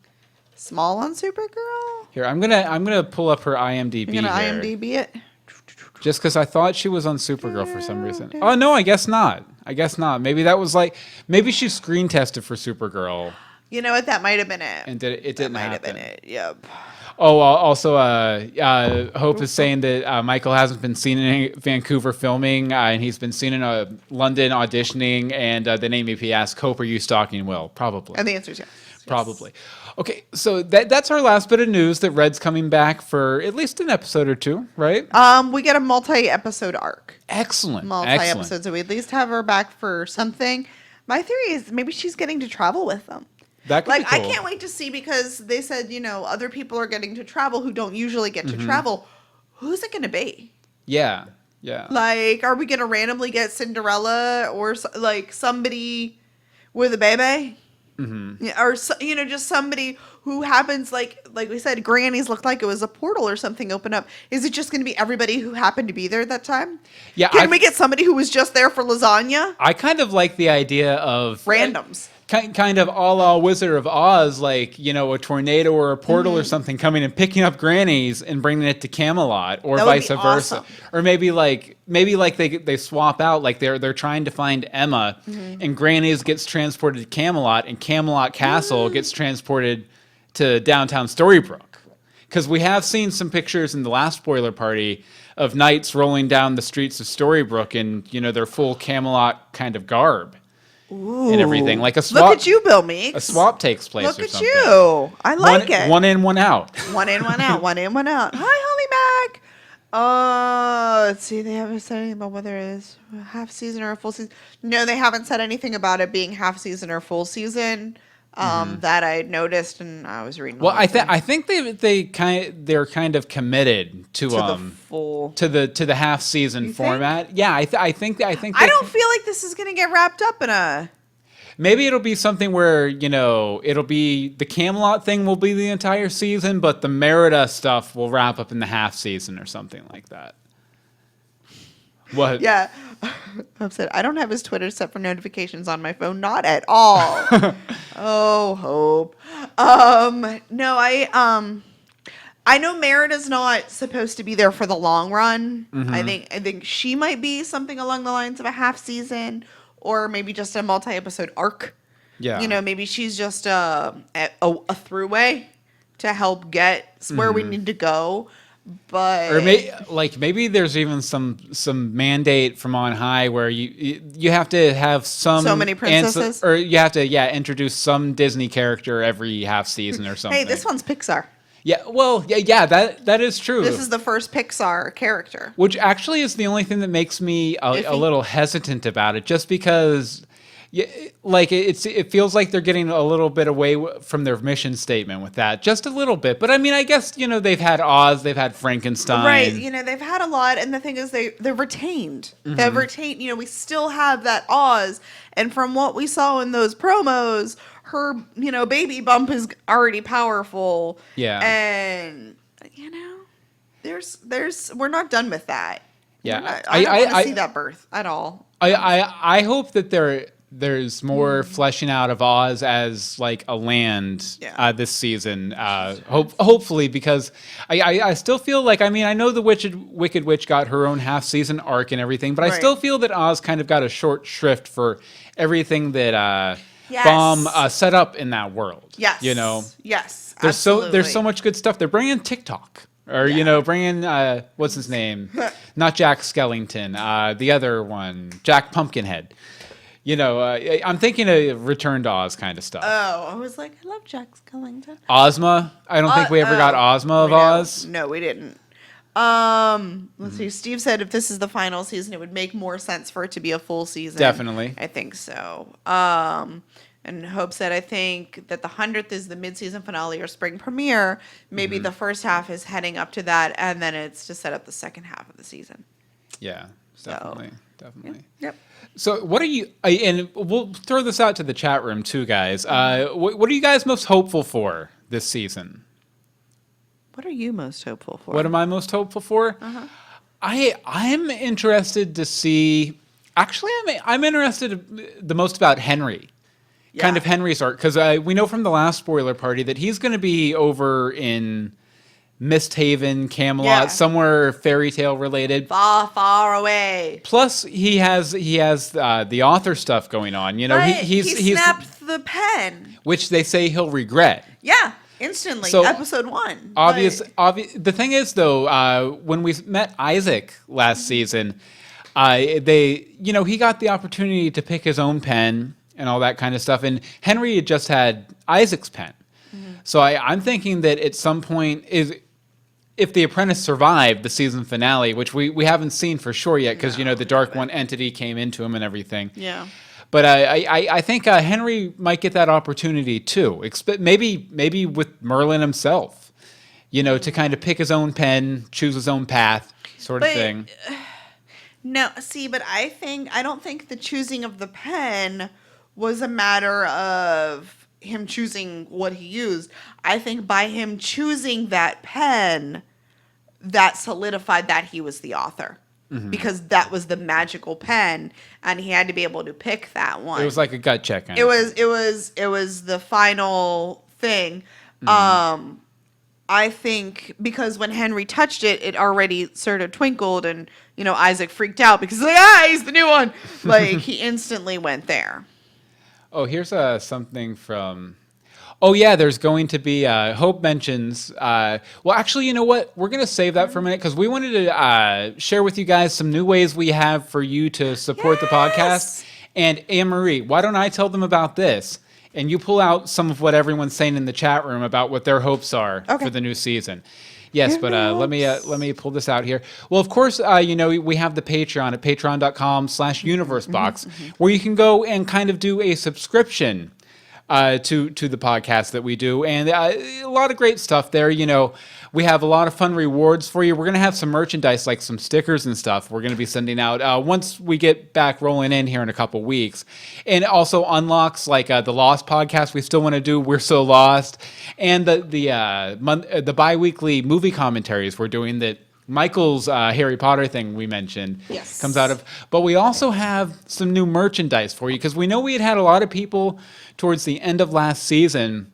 small on Supergirl. Here, I'm gonna pull up her IMDb. You're gonna IMDb it. Just because I thought she was on Supergirl for some reason. Oh no, I guess not. Maybe that was maybe she screen tested for Supergirl. You know what? That might have been it. And it didn't happen. Might have been it. Yep. Oh, also, Hope is saying that Michael hasn't been seen in Vancouver filming, and he's been seen in London auditioning. And then Amy asked, "Hope, are you stalking Will?" Probably. And the answer is yes. Probably. Okay, so that's our last bit of news, that Red's coming back for at least an episode or two, right? We get a multi-episode arc. Excellent. Multi-episode, so we at least have her back for something. My theory is maybe she's getting to travel with them. That could be cool. I can't wait to see, because they said, other people are getting to travel who don't usually get to travel. Who's it going to be? Yeah. Like, are we going to randomly get Cinderella or somebody with a baby? Mm-hmm. Yeah, or just somebody who happens, like we said, Granny's looked like it was a portal or something open up. Is it just going to be everybody who happened to be there that time? Yeah. Can we get somebody who was just there for lasagna? I kind of like the idea of randoms. Kind of a la Wizard of Oz, a tornado or a portal or something coming and picking up Granny's and bringing it to Camelot, or vice versa. Awesome. Or maybe they swap out, like they're trying to find Emma, and Granny's gets transported to Camelot, and Camelot Castle gets transported to downtown Storybrooke. Because we have seen some pictures in the last spoiler party of knights rolling down the streets of Storybrooke in their full Camelot kind of garb. Ooh. And everything, like a swap. Look at you, Bill Meeks. A swap takes place. Look or at something. you. I like it. One in, one out. One in, one out. One in, one out. Hi, Holly Mac. Let's see. They haven't said anything about whether it is a half season or a full season. No, they haven't said anything about it being half season or full season. That I noticed, and I was reading. Well, I think they're kind of committed to the full to the half season format. Think? Yeah, I think. I don't feel like this is going to get wrapped up in a. Maybe it'll be something where it'll be the Camelot thing will be the entire season, but the Merida stuff will wrap up in the half season or something like that. What? Yeah. Hope said, I don't have his Twitter set for notifications on my phone. Not at all. Oh, Hope. No, I know Merida's not supposed to be there for the long run. Mm-hmm. I think she might be something along the lines of a half season, or maybe just a multi-episode arc. Yeah. Maybe she's just a throughway to help get where we need to go. But or maybe there's even some mandate from on high where you have to have so many princesses, or you have to introduce some Disney character every half season or something. Hey, this one's Pixar. Yeah, well, yeah, that is true. This is the first Pixar character, which actually is the only thing that makes me a little hesitant about it, just because. Yeah, like it feels like they're getting a little bit away from their mission statement with that, just a little bit. But I mean, I guess they've had Oz, they've had Frankenstein, right? They've had a lot, and the thing is, they're retained. Mm-hmm. They've retained. We still have that Oz, and from what we saw in those promos, her baby bump is already powerful. Yeah, and there's we're not done with that. Yeah, I don't want to see that birth at all. I hope that there's more fleshing out of Oz as like a land this season. Hopefully, because I still feel like, I mean, I know the Wicked Witch got her own half season arc and everything, but I still feel that Oz kind of got a short shrift for everything that Baum set up in that world. Yes. Yes. There's so much good stuff. They're bringing TikTok. Or, bringing, what's his name? Not Jack Skellington. The other one, Jack Pumpkinhead. I'm thinking of Return to Oz kind of stuff. Oh, I was like, I love Jack Skellington. Ozma? I don't think we ever got Ozma of Oz. No, we didn't. Let's see. Steve said if this is the final season, it would make more sense for it to be a full season. Definitely. I think so. And Hope said, I think that the 100th is the mid-season finale or spring premiere. Maybe the first half is heading up to that, and then it's to set up the second half of the season. Yeah, definitely. Yep. So what are you, and we'll throw this out to the chat room too, guys. What are you guys most hopeful for this season? What are you most hopeful for? What am I most hopeful for? I'm interested to see, actually I'm interested the most about Henry. Yeah. Kind of Henry's arc, because we know from the last spoiler party that he's going to be over in Misthaven, Camelot, somewhere fairy tale related, far, far away. Plus, he has the author stuff going on. He snapped the pen, which they say he'll regret. Yeah, instantly. So, episode 1. Obvious. The thing is, though, when we met Isaac last season, he got the opportunity to pick his own pen and all that kind of stuff. And Henry had just had Isaac's pen. Mm-hmm. So I'm thinking that at some point, if The Apprentice survived the season finale, which we haven't seen for sure yet, because, the Dark One entity came into him and everything. Yeah. But I think Henry might get that opportunity too. Maybe with Merlin himself, to kind of pick his own pen, choose his own path, sort of thing. No, see, but I don't think the choosing of the pen was a matter of him choosing what he used. I think by him choosing that pen, that solidified that he was the author. Mm-hmm. Because that was the magical pen, and he had to be able to pick that one. It was like a gut check. It was the final thing. Mm-hmm. I think because when Henry touched it, it already sort of twinkled, and Isaac freaked out because he's the new one. Like he instantly went there. Oh, here's something from. Oh yeah, there's going to be. Hope mentions. Well, actually, you know what? We're gonna save that for a minute because we wanted to share with you guys some new ways we have for you to support the podcast. And Anne-Marie, why don't I tell them about this? And you pull out some of what everyone's saying in the chat room about what their hopes are for the new season. Yes, but let me pull this out here. Well, of course, we have the Patreon at patreon.com/universebox, where you can go and kind of do a subscription to the podcast that we do, and a lot of great stuff there. We have a lot of fun rewards for you. We're going to have some merchandise, like some stickers and stuff we're going to be sending out once we get back rolling in here in a couple weeks. And also unlocks like the Lost podcast we still want to do, We're So Lost, and the bi-weekly movie commentaries we're doing that Michael's Harry Potter thing we mentioned comes out of. But we also have some new merchandise for you, because we know we had a lot of people towards the end of last season.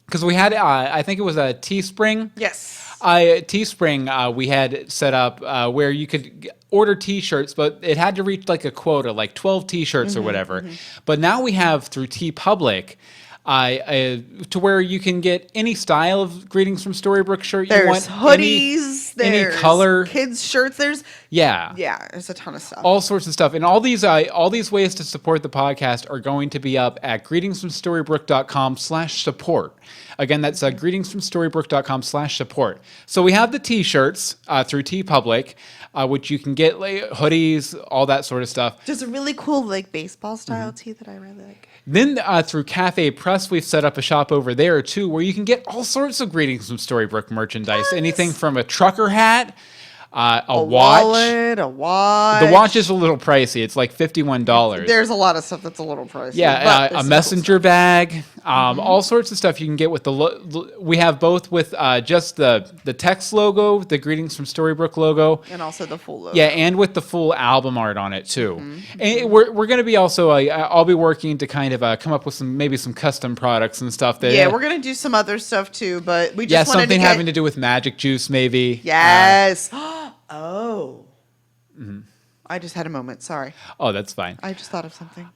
Because we had, I think it was a Teespring. Yes. Teespring, we had set up where you could order T-shirts, but it had to reach like a quota, like 12 T-shirts or whatever. Mm-hmm. But now we have through TeePublic to where you can get any style of Greetings from Storybrooke shirt you want. There's hoodies. There's color, kids shirts. There's yeah, there's a ton of stuff. All sorts of stuff, and all these ways to support the podcast are going to be up at greetingsfromstorybrooke.com/support. Again, that's greetingsfromstorybrooke.com/support. So we have the T-shirts through TeePublic, which you can get hoodies, all that sort of stuff. There's a really cool baseball style tee that I really like. Then through Cafe Press, we've set up a shop over there too, where you can get all sorts of Greetings from Storybrooke merchandise. Nice. Anything from a trucker hat, a watch, wallet, a watch. The watch is a little pricey. It's like $51. There's a lot of stuff that's a little pricey. Yeah, a messenger bag, all sorts of stuff you can get with we have both with just the text logo, the Greetings from Storybrooke logo, and also the full logo. Yeah, and with the full album art on it too. And we're going to be also I'll be working to kind of come up with some custom products and stuff. We're going to do some other stuff too, but we just wanted something to having to do with magic juice maybe. Yes. Oh. I just had a moment. Sorry. Oh, that's fine. I just thought of something.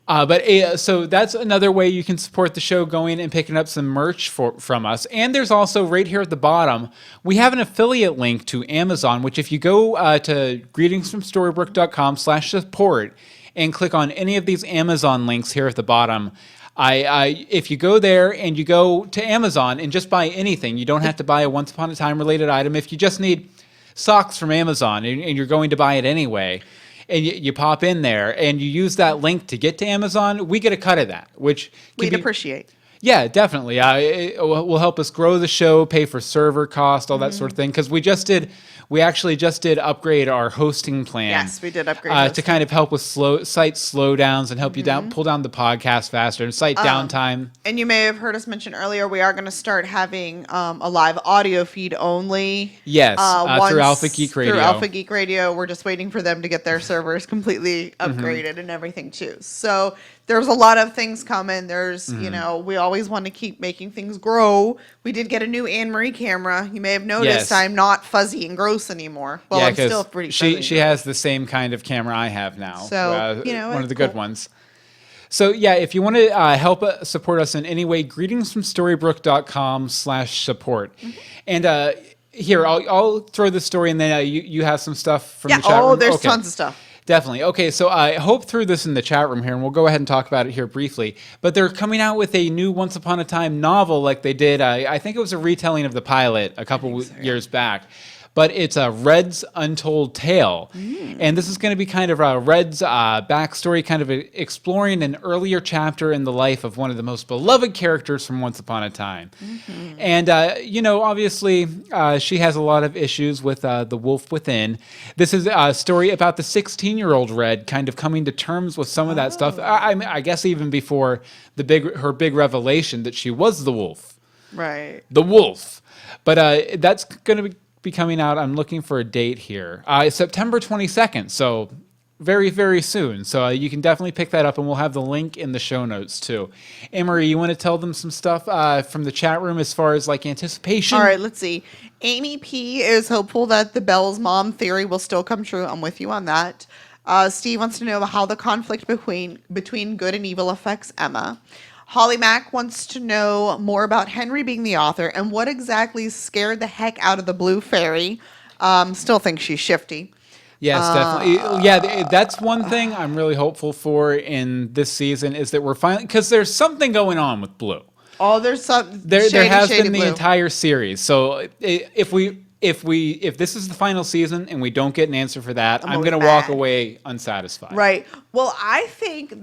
So that's another way you can support the show, going and picking up some merch from us. And there's also right here at the bottom, we have an affiliate link to Amazon, which if you go to greetingsfromstorybrooke.com/support and click on any of these Amazon links here at the bottom, if you go there and you go to Amazon and just buy anything, you don't have to buy a Once Upon a Time related item. If you just need socks from Amazon and you're going to buy it anyway, and you pop in there and you use that link to get to Amazon, we get a cut of that, which we'd appreciate. Yeah, definitely. It will help us grow the show, pay for server cost, all that sort of thing. Because we actually just did upgrade our hosting plan. Yes, we did upgrade to kind of help with site slowdowns and help you pull down the podcast faster and site downtime. And you may have heard us mention earlier, we are going to start having a live audio feed only. Yes, through Alpha Geek Radio. Through Alpha Geek Radio, we're just waiting for them to get their servers completely upgraded and everything too. So there's a lot of things coming. There's, we always want to keep making things grow. We did get a new Anne-Marie camera. You may have noticed I'm not fuzzy and gross anymore. Well, I'm still pretty fuzzy. She has the same kind of camera I have now. So, one of the good ones. So, if you want to help support us in any way, greetingsfromstorybrooke.com/support. And here, I'll throw this story, and then you have some stuff from the chat room. Oh, there's tons of stuff. Definitely. Okay, so I hope through this in the chat room here, and we'll go ahead and talk about it here briefly. But they're coming out with a new Once Upon a Time novel like they did. I think it was a retelling of the pilot a couple years back. But it's a Red's Untold Tale. And this is going to be kind of Red's backstory, kind of exploring an earlier chapter in the life of one of the most beloved characters from Once Upon a Time. And, obviously, she has a lot of issues with the wolf within. This is a story about the 16-year-old Red kind of coming to terms with some of that stuff. I guess even before her big revelation that she was the wolf. Right. The wolf. But that's going to be coming out. I'm looking for a date here. September 22nd, so very, very soon. So you can definitely pick that up, and we'll have the link in the show notes too. Anne-Marie, you want to tell them some stuff from the chat room as far as anticipation? All right, let's see. Amy P is hopeful that the Belle's mom theory will still come true. I'm with you on that. Steve wants to know how the conflict between good and evil affects Emma. Holly Mack wants to know more about Henry being the author and what exactly scared the heck out of the blue fairy. Still think she's shifty. Yes, definitely. Yeah, that's one thing I'm really hopeful for in this season is that we're finally, because there's something going on with Blue. Oh, there's some there has been the blue. entire series. So if this is the final season and we don't get an answer for that, I'm going to walk away unsatisfied. Right. Well, I think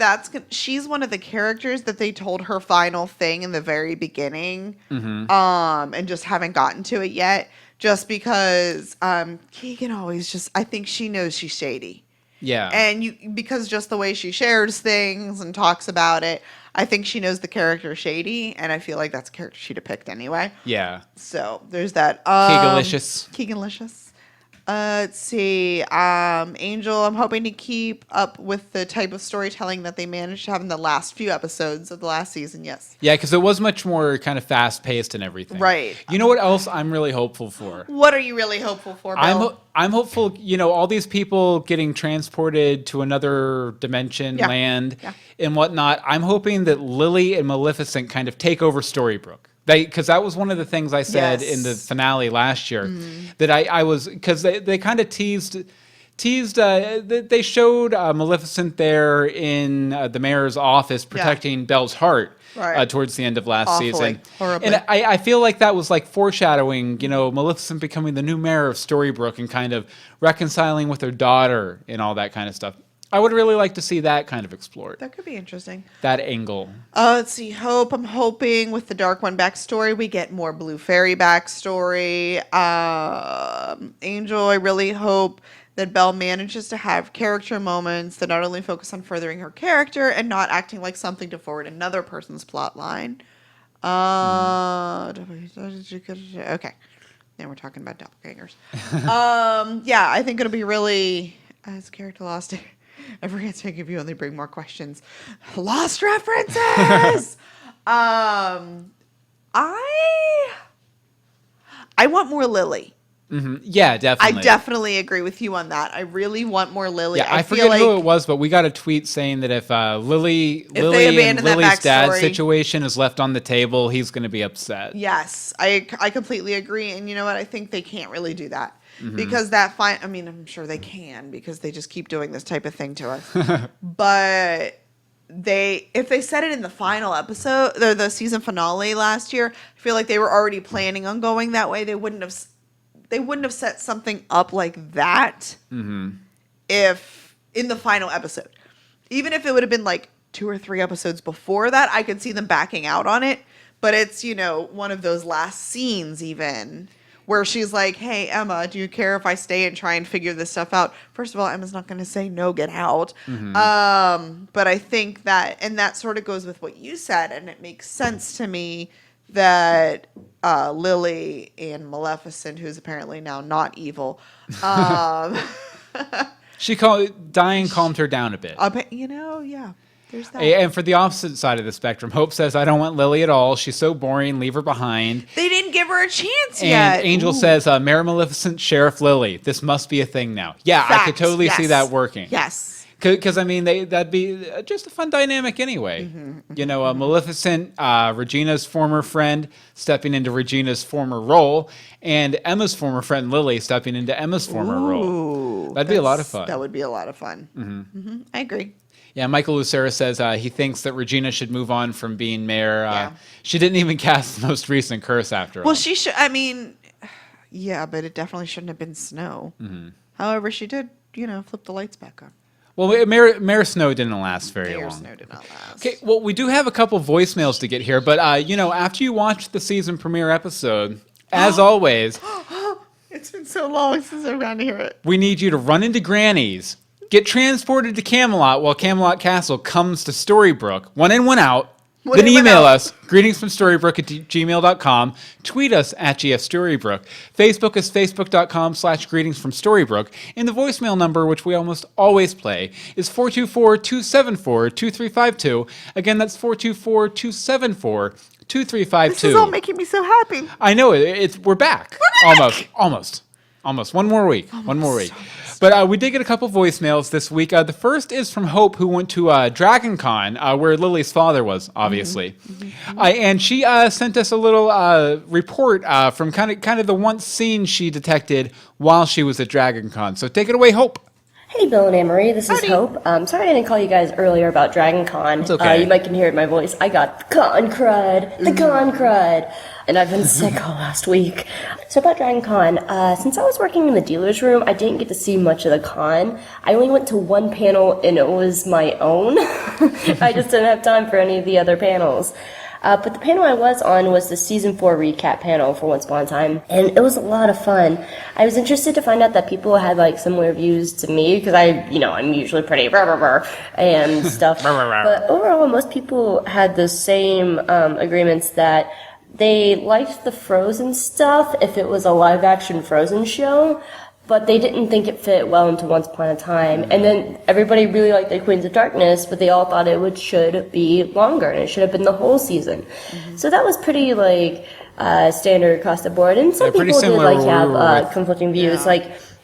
she's one of the characters that they told her final thing in the very beginning, and just haven't gotten to it yet. Just because Keegan always I think she knows she's shady. Yeah. And because just the way she shares things and talks about it, I think she knows the character shady, and I feel like that's a character she'd have picked anyway. Yeah. So there's that. Keeganlicious. Let's see. Angel, I'm hoping to keep up with the type of storytelling that they managed to have in the last few episodes of the last season. Yes. Yeah, because it was much more kind of fast paced and everything. Right. You know what else I'm really hopeful for? What are you really hopeful for, Bill? I'm hopeful, all these people getting transported to another dimension, land, and whatnot. I'm hoping that Lily and Maleficent kind of take over Storybrooke. Because that was one of the things I said in the finale last year, that I was, because they kind of teased. They showed Maleficent there in the mayor's office protecting Belle's heart towards the end of last season. Horribly. And I feel like that was like foreshadowing, Maleficent becoming the new mayor of Storybrooke and kind of reconciling with her daughter and all that kind of stuff. I would really like to see that kind of explored. That could be interesting. That angle. Let's see. Hope. I'm hoping with the Dark One backstory, we get more Blue Fairy backstory. Angel, I really hope that Belle manages to have character moments that not only focus on furthering her character and not acting like something to forward another person's plot line. Okay. Now we're talking about doppelgangers. Yeah, I think it'll be really, as character lost, every answer I give you only bring more questions. Lost references! I want more Lily. Mm-hmm. Yeah, definitely. I definitely agree with you on that. I really want more Lily. Yeah, I forget who it was, but we got a tweet saying that if Lily and Lily's dad's situation is left on the table, he's going to be upset. Yes, I completely agree. And you know what? I think they can't really do that. Because I mean, I'm sure they can because they just keep doing this type of thing to us. But if they said it in the final episode, the season finale last year, I feel like they were already planning on going that way. They wouldn't have set something up like that if in the final episode. Even if it would have been like 2 or 3 episodes before that, I could see them backing out on it. But it's, one of those last scenes even where she's like, hey, Emma, do you care if I stay and try and figure this stuff out? First of all, Emma's not going to say no, get out. But I think that sort of goes with what you said, and it makes sense to me that Lily and Maleficent, who's apparently now not evil, Diane calmed her down a bit. Yeah. There's that. And for the opposite side of the spectrum, Hope says, I don't want Lily at all. She's so boring. Leave her behind. They didn't give her a chance yet. And Angel says, Mayor Maleficent, Sheriff Lily. This must be a thing now. Yeah, I could totally see that working. Yes. Because, I mean, that'd be just a fun dynamic anyway. Maleficent, Regina's former friend, stepping into Regina's former role, and Emma's former friend, Lily, stepping into Emma's former role. That'd be a lot of fun. That would be a lot of fun. I agree. Yeah, Michael Lucera says he thinks that Regina should move on from being mayor. She didn't even cast the most recent curse after all. Well, she should. I mean, yeah, but it definitely shouldn't have been Snow. However, she did, flip the lights back on. Well, Mayor Snow didn't last very long. Mayor Snow did not last. Okay, well, we do have a couple voicemails to get here, but, after you watch the season premiere episode, as always... It's been so long since I've gotten to hear it. We need you to run into Granny's, get transported to Camelot while Camelot Castle comes to Storybrooke, one in, one out. Then email us, greetingsfromstorybrooke@gmail.com. Tweet us at GFStorybrooke. Facebook is facebook.com/greetingsfromstorybrooke. And the voicemail number, which we almost always play, is 424-274-2352. Again, that's 424-274-2352. This is all making me so happy. I know, we're back. Almost. One more week. But we did get a couple voicemails this week. The first is from Hope, who went to Dragon Con, where Lily's father was, obviously. And she sent us a little report from kind of the one scene she detected while she was at Dragon Con. So take it away, Hope. Hey, Bill and Anne-Marie, this is Hope. Sorry I didn't call you guys earlier about Dragon Con. It's okay. You might can hear it in my voice. I got the con crud. And I've been sick all last week. So about Dragon Con, since I was working in the dealer's room, I didn't get to see much of the con. I only went to one panel, and it was my own. I just didn't have time for any of the other panels. But the panel I was on was the Season 4 recap panel for Once Upon a Time, and it was a lot of fun. I was interested to find out that people had, similar views to me, because I'm usually pretty and stuff. But overall, most people had the same agreements that they liked the Frozen stuff if it was a live-action Frozen show, but they didn't think it fit well into Once Upon a Time. And then everybody really liked the Queens of Darkness, but they all thought it should be longer, and it should have been the whole season. So that was pretty, standard across the board. And some people did, have conflicting views.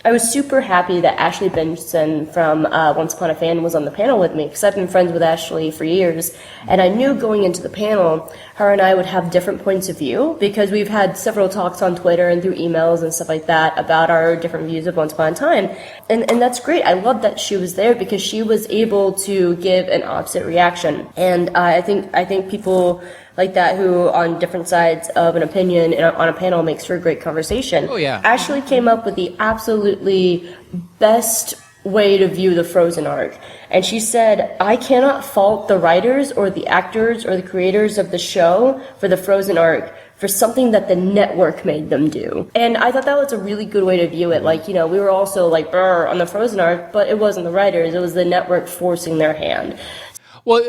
I was super happy that Ashley Benson from Once Upon a Fan was on the panel with me, because I've been friends with Ashley for years, and I knew going into the panel, her and I would have different points of view, because we've had several talks on Twitter and through emails and stuff like that about our different views of Once Upon a Time, and that's great. I love that she was there, because she was able to give an opposite reaction, and I think people like that who on different sides of an opinion on a panel makes for a great conversation. Oh, yeah. Ashley came up with the absolutely best way to view the Frozen arc. And she said, I cannot fault the writers or the actors or the creators of the show for the Frozen arc for something that the network made them do. And I thought that was a really good way to view it. Like, we were also like, brr, on the Frozen arc, but it wasn't the writers, it was the network forcing their hand. Well,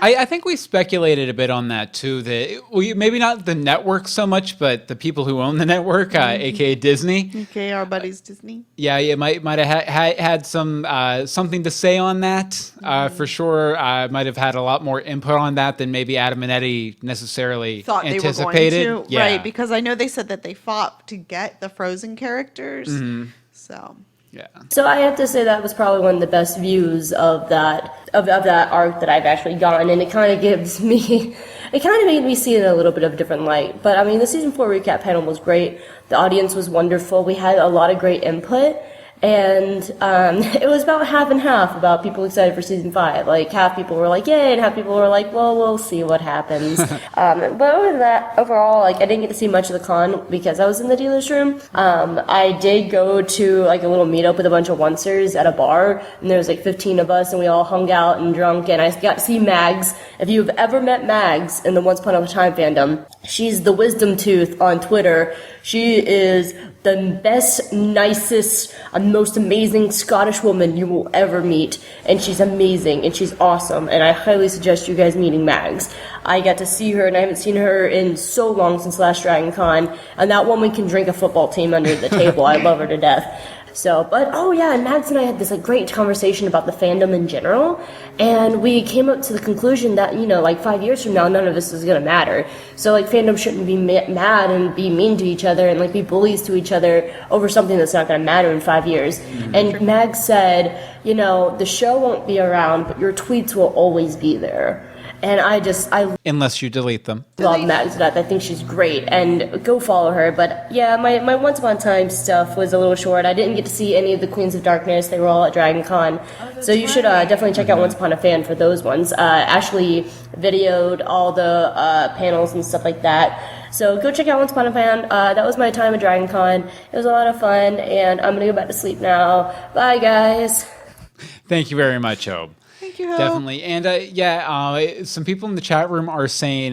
I think we speculated a bit on that too. That maybe not the network so much, but the people who own the network, aka Disney, aka our buddies Disney. Yeah, it might have had some something to say on that for sure. Might have had a lot more input on that than maybe Adam and Eddie necessarily thought anticipated. They were going to, right? Because I know they said that they fought to get the Frozen characters, so. Yeah. So I have to say that was probably one of the best views of that arc that I've actually gotten, and it kind of made me see it in a little bit of a different light. But I mean, the season 4 recap panel was great. The audience was wonderful. We had a lot of great input. And it was about half and half about people excited for season 5. Like, half people were like, yay, and half people were like, well, we'll see what happens. But over that, overall, like, I didn't get to see much of the con because I was in the dealer's room. I did go to, like, a little meetup with a bunch of oncers at a bar, and there was, like, 15 of us, and we all hung out and drunk, and I got to see Mags. If you've ever met Mags in the Once Upon a Time fandom, she's the wisdom tooth on Twitter. She is the best, nicest, most amazing Scottish woman you will ever meet. And she's amazing, and she's awesome, and I highly suggest you guys meeting Mags. I got to see her, and I haven't seen her in so long since last Dragon Con, and that woman can drink a football team under the table. I love her to death. So, but, oh yeah, and Mags and I had this, like, great conversation about the fandom in general, and we came up to the conclusion that, like, 5 years from now, none of this is gonna matter. So, like, fandom shouldn't be mad and be mean to each other and, like, be bullies to each other over something that's not gonna matter in 5 years. And Mags said, the show won't be around, but your tweets will always be there. And I unless you delete them. love Mags to death. I think she's great, and go follow her. But yeah, my Once Upon a Time stuff was a little short. I didn't get to see any of the Queens of Darkness. They were all at Dragon Con. So you should definitely check out Once Upon a Fan for those ones. Ashley videoed all the panels and stuff like that. So go check out Once Upon a Fan. That was my time at Dragon Con. It was a lot of fun, and I'm going to go back to sleep now. Bye, guys. Thank you very much, Hope. Definitely. And some people in the chat room are saying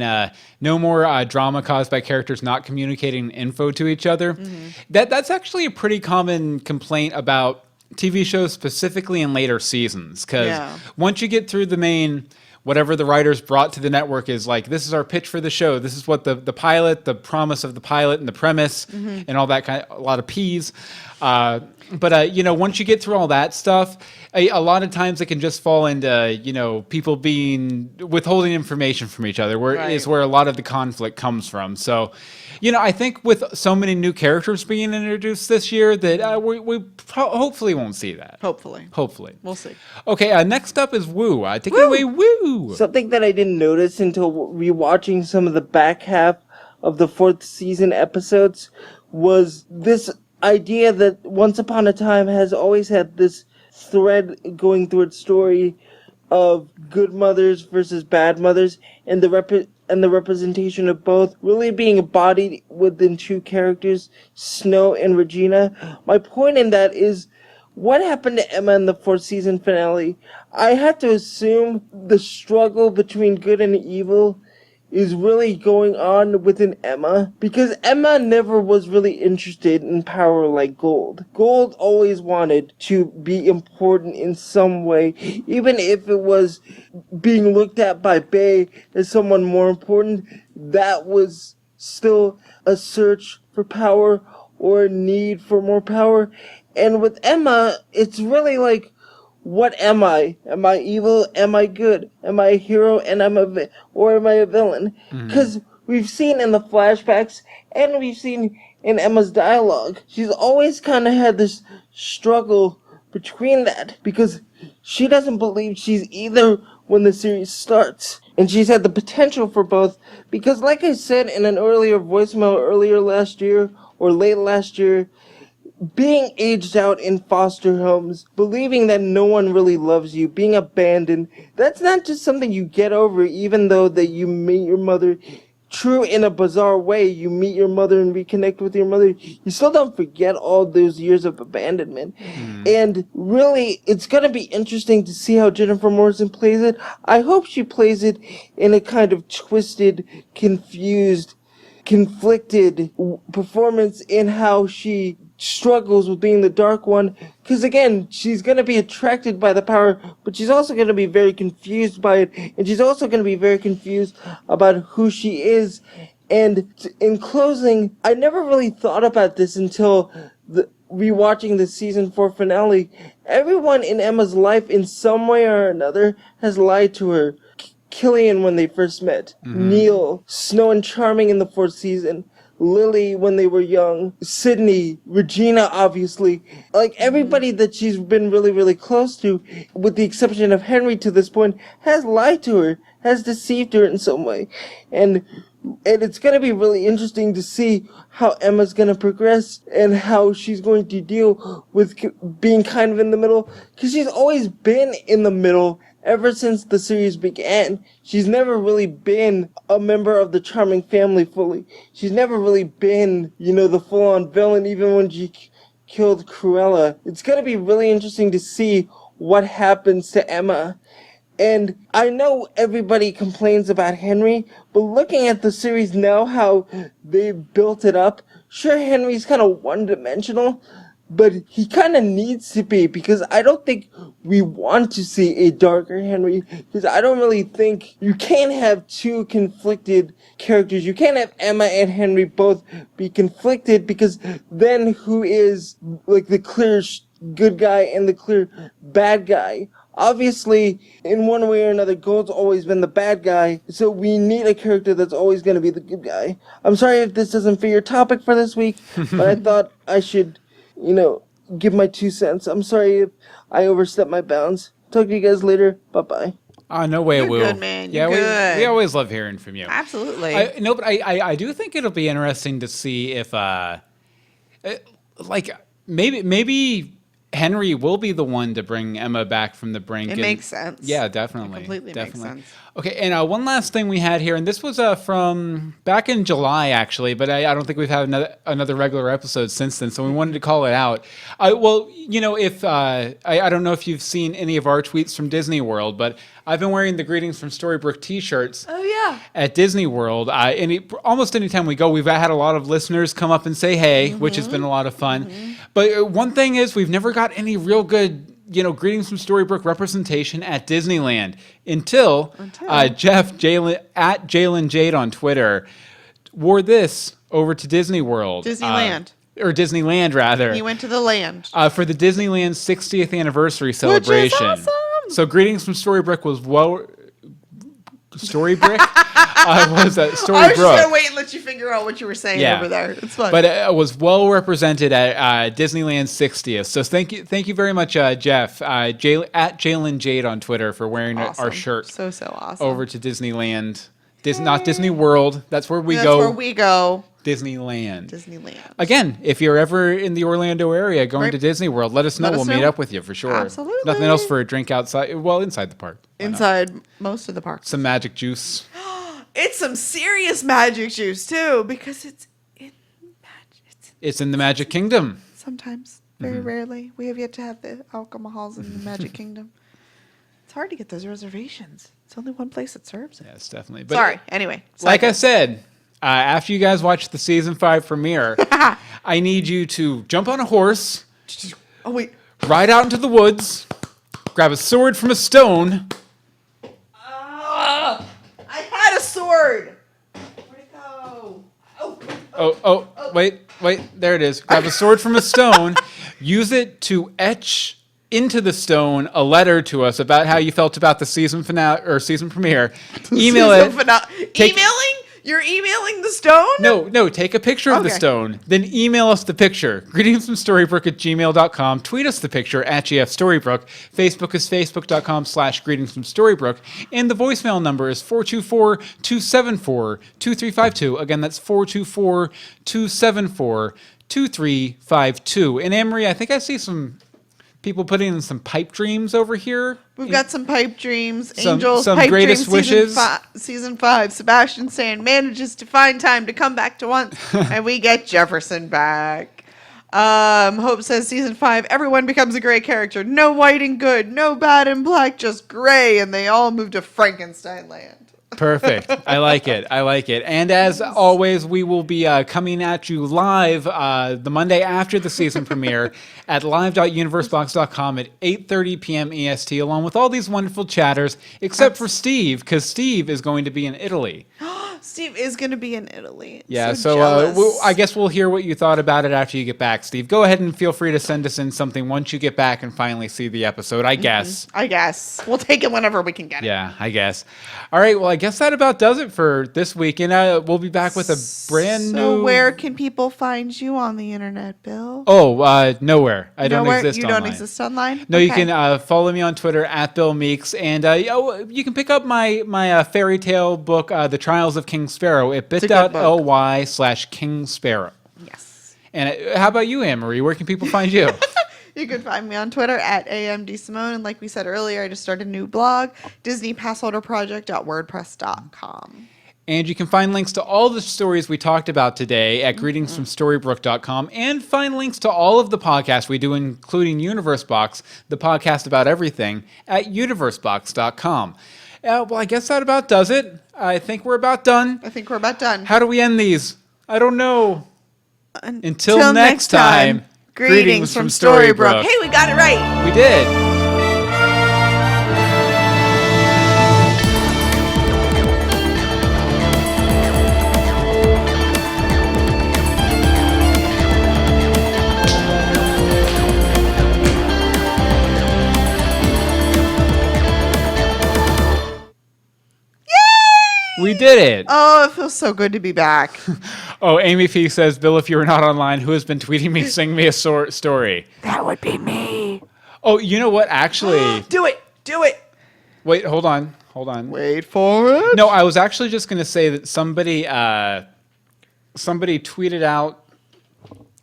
no more drama caused by characters not communicating info to each other. That's actually a pretty common complaint about TV shows, specifically in later seasons, because once you get through the main, whatever the writers brought to the network is like, this is our pitch for the show, this is what the pilot, the promise of the pilot and the premise and all that kind of, a lot of P's. But once you get through all that stuff, a lot of times it can just fall into, people withholding information from each other, is where a lot of the conflict comes from. So, I think with so many new characters being introduced this year that we hopefully won't see that. Hopefully. We'll see. Okay, next up is Woo. Take it away, Woo! Something that I didn't notice until rewatching some of the back half of the 4th season episodes was this idea that Once Upon a Time has always had this thread going through its story of good mothers versus bad mothers, and the representation of both really being embodied within two characters, Snow and Regina. My point in that is, what happened to Emma in the 4th season finale? I had to assume the struggle between good and evil is really going on within Emma, because Emma never was really interested in power like Gold. Gold always wanted to be important in some way, even if it was being looked at by Bay as someone more important. That was still a search for power or a need for more power. And with Emma, it's really like, what am I? Am I evil? Am I good? Am I a hero? And or am I a villain? Because we've seen in the flashbacks, and we've seen in Emma's dialogue. She's always kind of had this struggle between that because she doesn't believe she's either when the series starts. And she's had the potential for both because, like I said in an earlier voicemail earlier last year or late last year, being aged out in foster homes, believing that no one really loves you, being abandoned, that's not just something you get over even though that you meet your mother. True, in a bizarre way, you meet your mother and reconnect with your mother. You still don't forget all those years of abandonment. And really, it's going to be interesting to see how Jennifer Morrison plays it. I hope she plays it in a kind of twisted, confused, conflicted performance in how she struggles with being the Dark One. Because again, she's going to be attracted by the power, but she's also going to be very confused by it. And she's also going to be very confused about who she is. And in closing, I never really thought about this until rewatching the season 4 finale. Everyone in Emma's life in some way or another has lied to her. Killian when they first met, Neil, Snow and Charming in the 4th season, Lily when they were young, Sydney, Regina obviously, like everybody that she's been really, really close to, with the exception of Henry to this point, has lied to her, has deceived her in some way. And it's going to be really interesting to see how Emma's going to progress and how she's going to deal with being kind of in the middle, because she's always been in the middle ever since the series began. She's never really been a member of the Charming family fully. She's never really been, the full-on villain, even when she killed Cruella. It's going to be really interesting to see what happens to Emma. And I know everybody complains about Henry, but looking at the series now, how they built it up, sure, Henry's kind of one-dimensional, but he kind of needs to be, because I don't think we want to see a darker Henry, because I don't really think you can't have two conflicted characters. You can't have Emma and Henry both be conflicted, because then who is like the clear good guy and the clear bad guy? Obviously, in one way or another, Gold's always been the bad guy, so we need a character that's always going to be the good guy. I'm sorry if this doesn't fit your topic for this week, but I thought I should give my 2 cents. I'm sorry if I overstepped my bounds. Talk to you guys later. Bye-bye. No way, You're Will. good, man. You're Yeah, good. we always love hearing from you. Absolutely. But I do think it'll be interesting to see if, maybe Henry will be the one to bring Emma back from the brink. It makes sense. Yeah, definitely. It completely makes sense. Okay, and one last thing we had here, and this was from back in July, actually, but I don't think we've had another regular episode since then, so we wanted to call it out. If I don't know if you've seen any of our tweets from Disney World, but I've been wearing the Greetings from Storybrooke t-shirts. Oh, yeah. At Disney World. Almost anytime we go, we've had a lot of listeners come up and say hey, which has been a lot of fun. But one thing is, we've never got any real good Greetings from Storybrooke representation at Disneyland until Jeff at Jalen Jade on Twitter wore this over to Disney World. Disneyland. Or Disneyland, rather. He went to the land. For the Disneyland 60th anniversary celebration. Which is awesome. So Greetings from Storybrooke was Storybrooke? Was that Storybrooke? I was just going to wait and let you figure out what you were saying over there. It's fun. But it was well represented at Disneyland 60th. So thank you very much, Jeff, at Jalen Jade on Twitter for wearing our shirt. So awesome. Over to Disneyland. Not Disney World. That's where we go. That's where we go. Disneyland. Disneyland. Again, if you're ever in the Orlando area going to Disney World, let us know. We'll meet up with you for sure. Absolutely. Nothing else for a drink outside. Well, inside the park. Inside most of the park. Some magic juice. It's some serious magic juice too, because it's in the Magic Kingdom. Sometimes, very rarely, we have yet to have the alcohols in the Magic Kingdom. It's hard to get those reservations. It's only one place that serves it. Yes, definitely. But sorry. Anyway, like I said, after you guys watch the season 5 premiere, I need you to jump on a horse. Oh wait. Ride out into the woods. Grab a sword from a stone. I had a sword. Where'd it go? Oh, wait, there it is. Grab a sword from a stone, use it to etch into the stone a letter to us about how you felt about the season finale or season premiere. Email it. Emailing? You're emailing the stone? No, take a picture of the stone, then email us the picture. greetingsfromstorybrooke@gmail.com. Tweet us the picture @GFStorybrooke. Facebook is facebook.com/greetingsfromstorybrooke. And the voicemail number is 424-274-2352. Again, that's 424-274-2352. And Anne-Marie, I think I see some people putting in some pipe dreams over here. We've got some pipe dreams, some Angels, some pipe greatest dreams, wishes. Season 5. Sebastian saying manages to find time to come back to once, and we get Jefferson back. Hope says season 5, everyone becomes a gray character. No white and good, no bad and black, just gray, and they all move to Frankenstein land. Perfect. I like it. And as always, we will be coming at you live the Monday after the season premiere at live.universebox.com at 8:30 p.m. EST, along with all these wonderful chatters, except for Steve, because Steve is going to be in Italy. Steve is going to be in Italy. Yeah, so I guess we'll hear what you thought about it after you get back, Steve. Go ahead and feel free to send us in something once you get back and finally see the episode, I guess. I guess. We'll take it whenever we can get it. Yeah, I guess. All right, well, I guess that about does it for this week, and we'll be back with a brand new... So where can people find you on the internet, Bill? Oh, nowhere. I don't exist online. You don't exist online? No, you can follow me on Twitter @BillMeeks, and you can pick up my fairy tale book, The Trials of King Sparrow, at bit.ly/King Sparrow. Yes. And how about you, Anne-Marie? Where can people find you? You can find me on Twitter @DeSimone, and like we said earlier, I just started a new blog, DisneyPassholderProject.wordpress.com. And you can find links to all the stories we talked about today at greetingsfromstorybrooke.com, and find links to all of the podcasts we do, including Universe Box, the podcast about everything, at universebox.com. Well, I guess that about does it. I think we're about done. How do we end these? I don't know. Until next time, greetings from Storybrooke. Hey, we got it right. We did. We did it. Oh, it feels so good to be back. Oh, Amy P says, Bill, if you were not online, who has been tweeting me, sing me a story? That would be me. Oh, you know what? Actually. Do it. Wait, hold on. Wait for it. No, I was actually just going to say that somebody tweeted out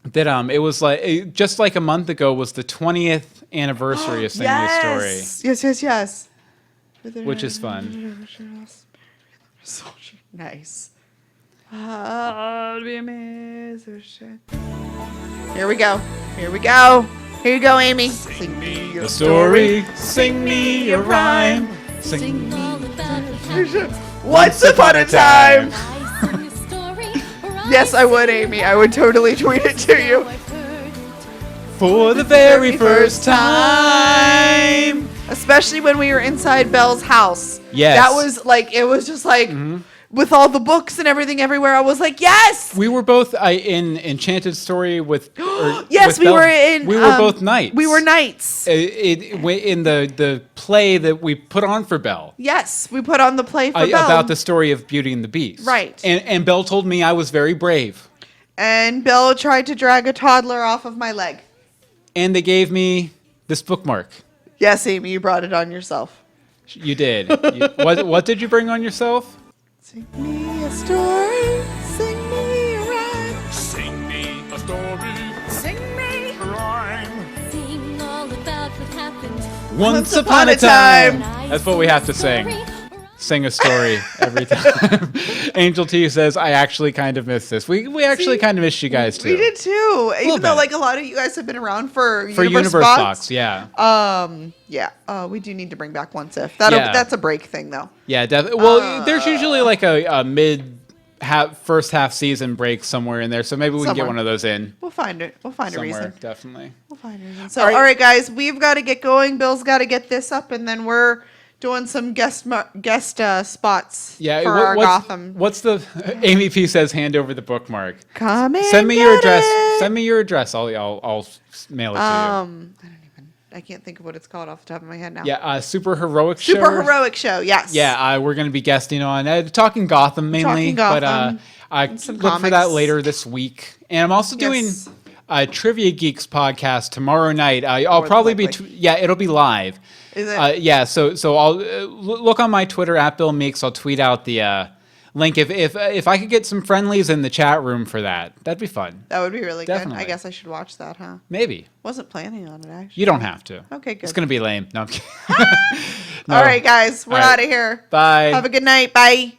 that it was just like a month ago was the 20th anniversary of Sing Me a Story. Yes. Which is fun. Nice. Here we go. Here you go, Amy. Sing me a story. Sing me a rhyme. Sing me. Once upon a time. Yes, I would, Amy. I would totally tweet it to you. For the very first time. Especially when we were inside Belle's house. Yes. That was it was just with all the books and everything everywhere. I was like, yes. We were both in Enchanted Story with. Yes, with we were in. We were both knights. We were knights. In the play that we put on for Belle. Yes, we put on the play for Belle. About the story of Beauty and the Beast. Right. And Belle told me I was very brave. And Belle tried to drag a toddler off of my leg. And they gave me this bookmark. Yes, Amy, you brought it on yourself. You did. What did you bring on yourself? Sing me a story, sing me a rhyme. Sing me a story. Sing me a rhyme. Sing all about what happened Once upon a time. That's what we have to sing. Sing a story every time. Angel T says, I actually kind of miss this. We actually kind of missed you guys too. We did too. Even though a lot of you guys have been around for Universe Box, yeah. We do need to bring back Once If. That's a break thing though. Yeah, definitely. Well, there's usually a first half season break somewhere in there, so maybe we can get one of those in. We'll find it. We'll find somewhere, a reason. Definitely. We'll find a reason. So all right, guys, we've got to get going. Bill's got to get this up, and then we're doing some guest spots for our Gotham. What's the Amy P says? Hand over the bookmark. Come in. Send me your address. Send me your address. I'll mail it to you. I can't think of what it's called off the top of my head now. Yeah, Super Heroic Show. Super Heroic Show, yes. Yeah, we're going to be guesting on Talking Gotham mainly. Talking Gotham, but some look for that comics. later this week. And I'm also doing Trivia Geeks podcast tomorrow night. I'll probably be it'll be live. Is it? Yeah, so I'll look on my Twitter at Bill Meeks. I'll tweet out the link if I could get some friendlies in the chat room for that. That'd be fun. That would be really Definitely. good. I guess I should watch that, huh? Maybe. Wasn't planning on it, actually. You don't have to. Okay, good. It's going to be lame. No, I'm kidding. All right, guys. We're All right. out of here. Bye. Have a good night. Bye.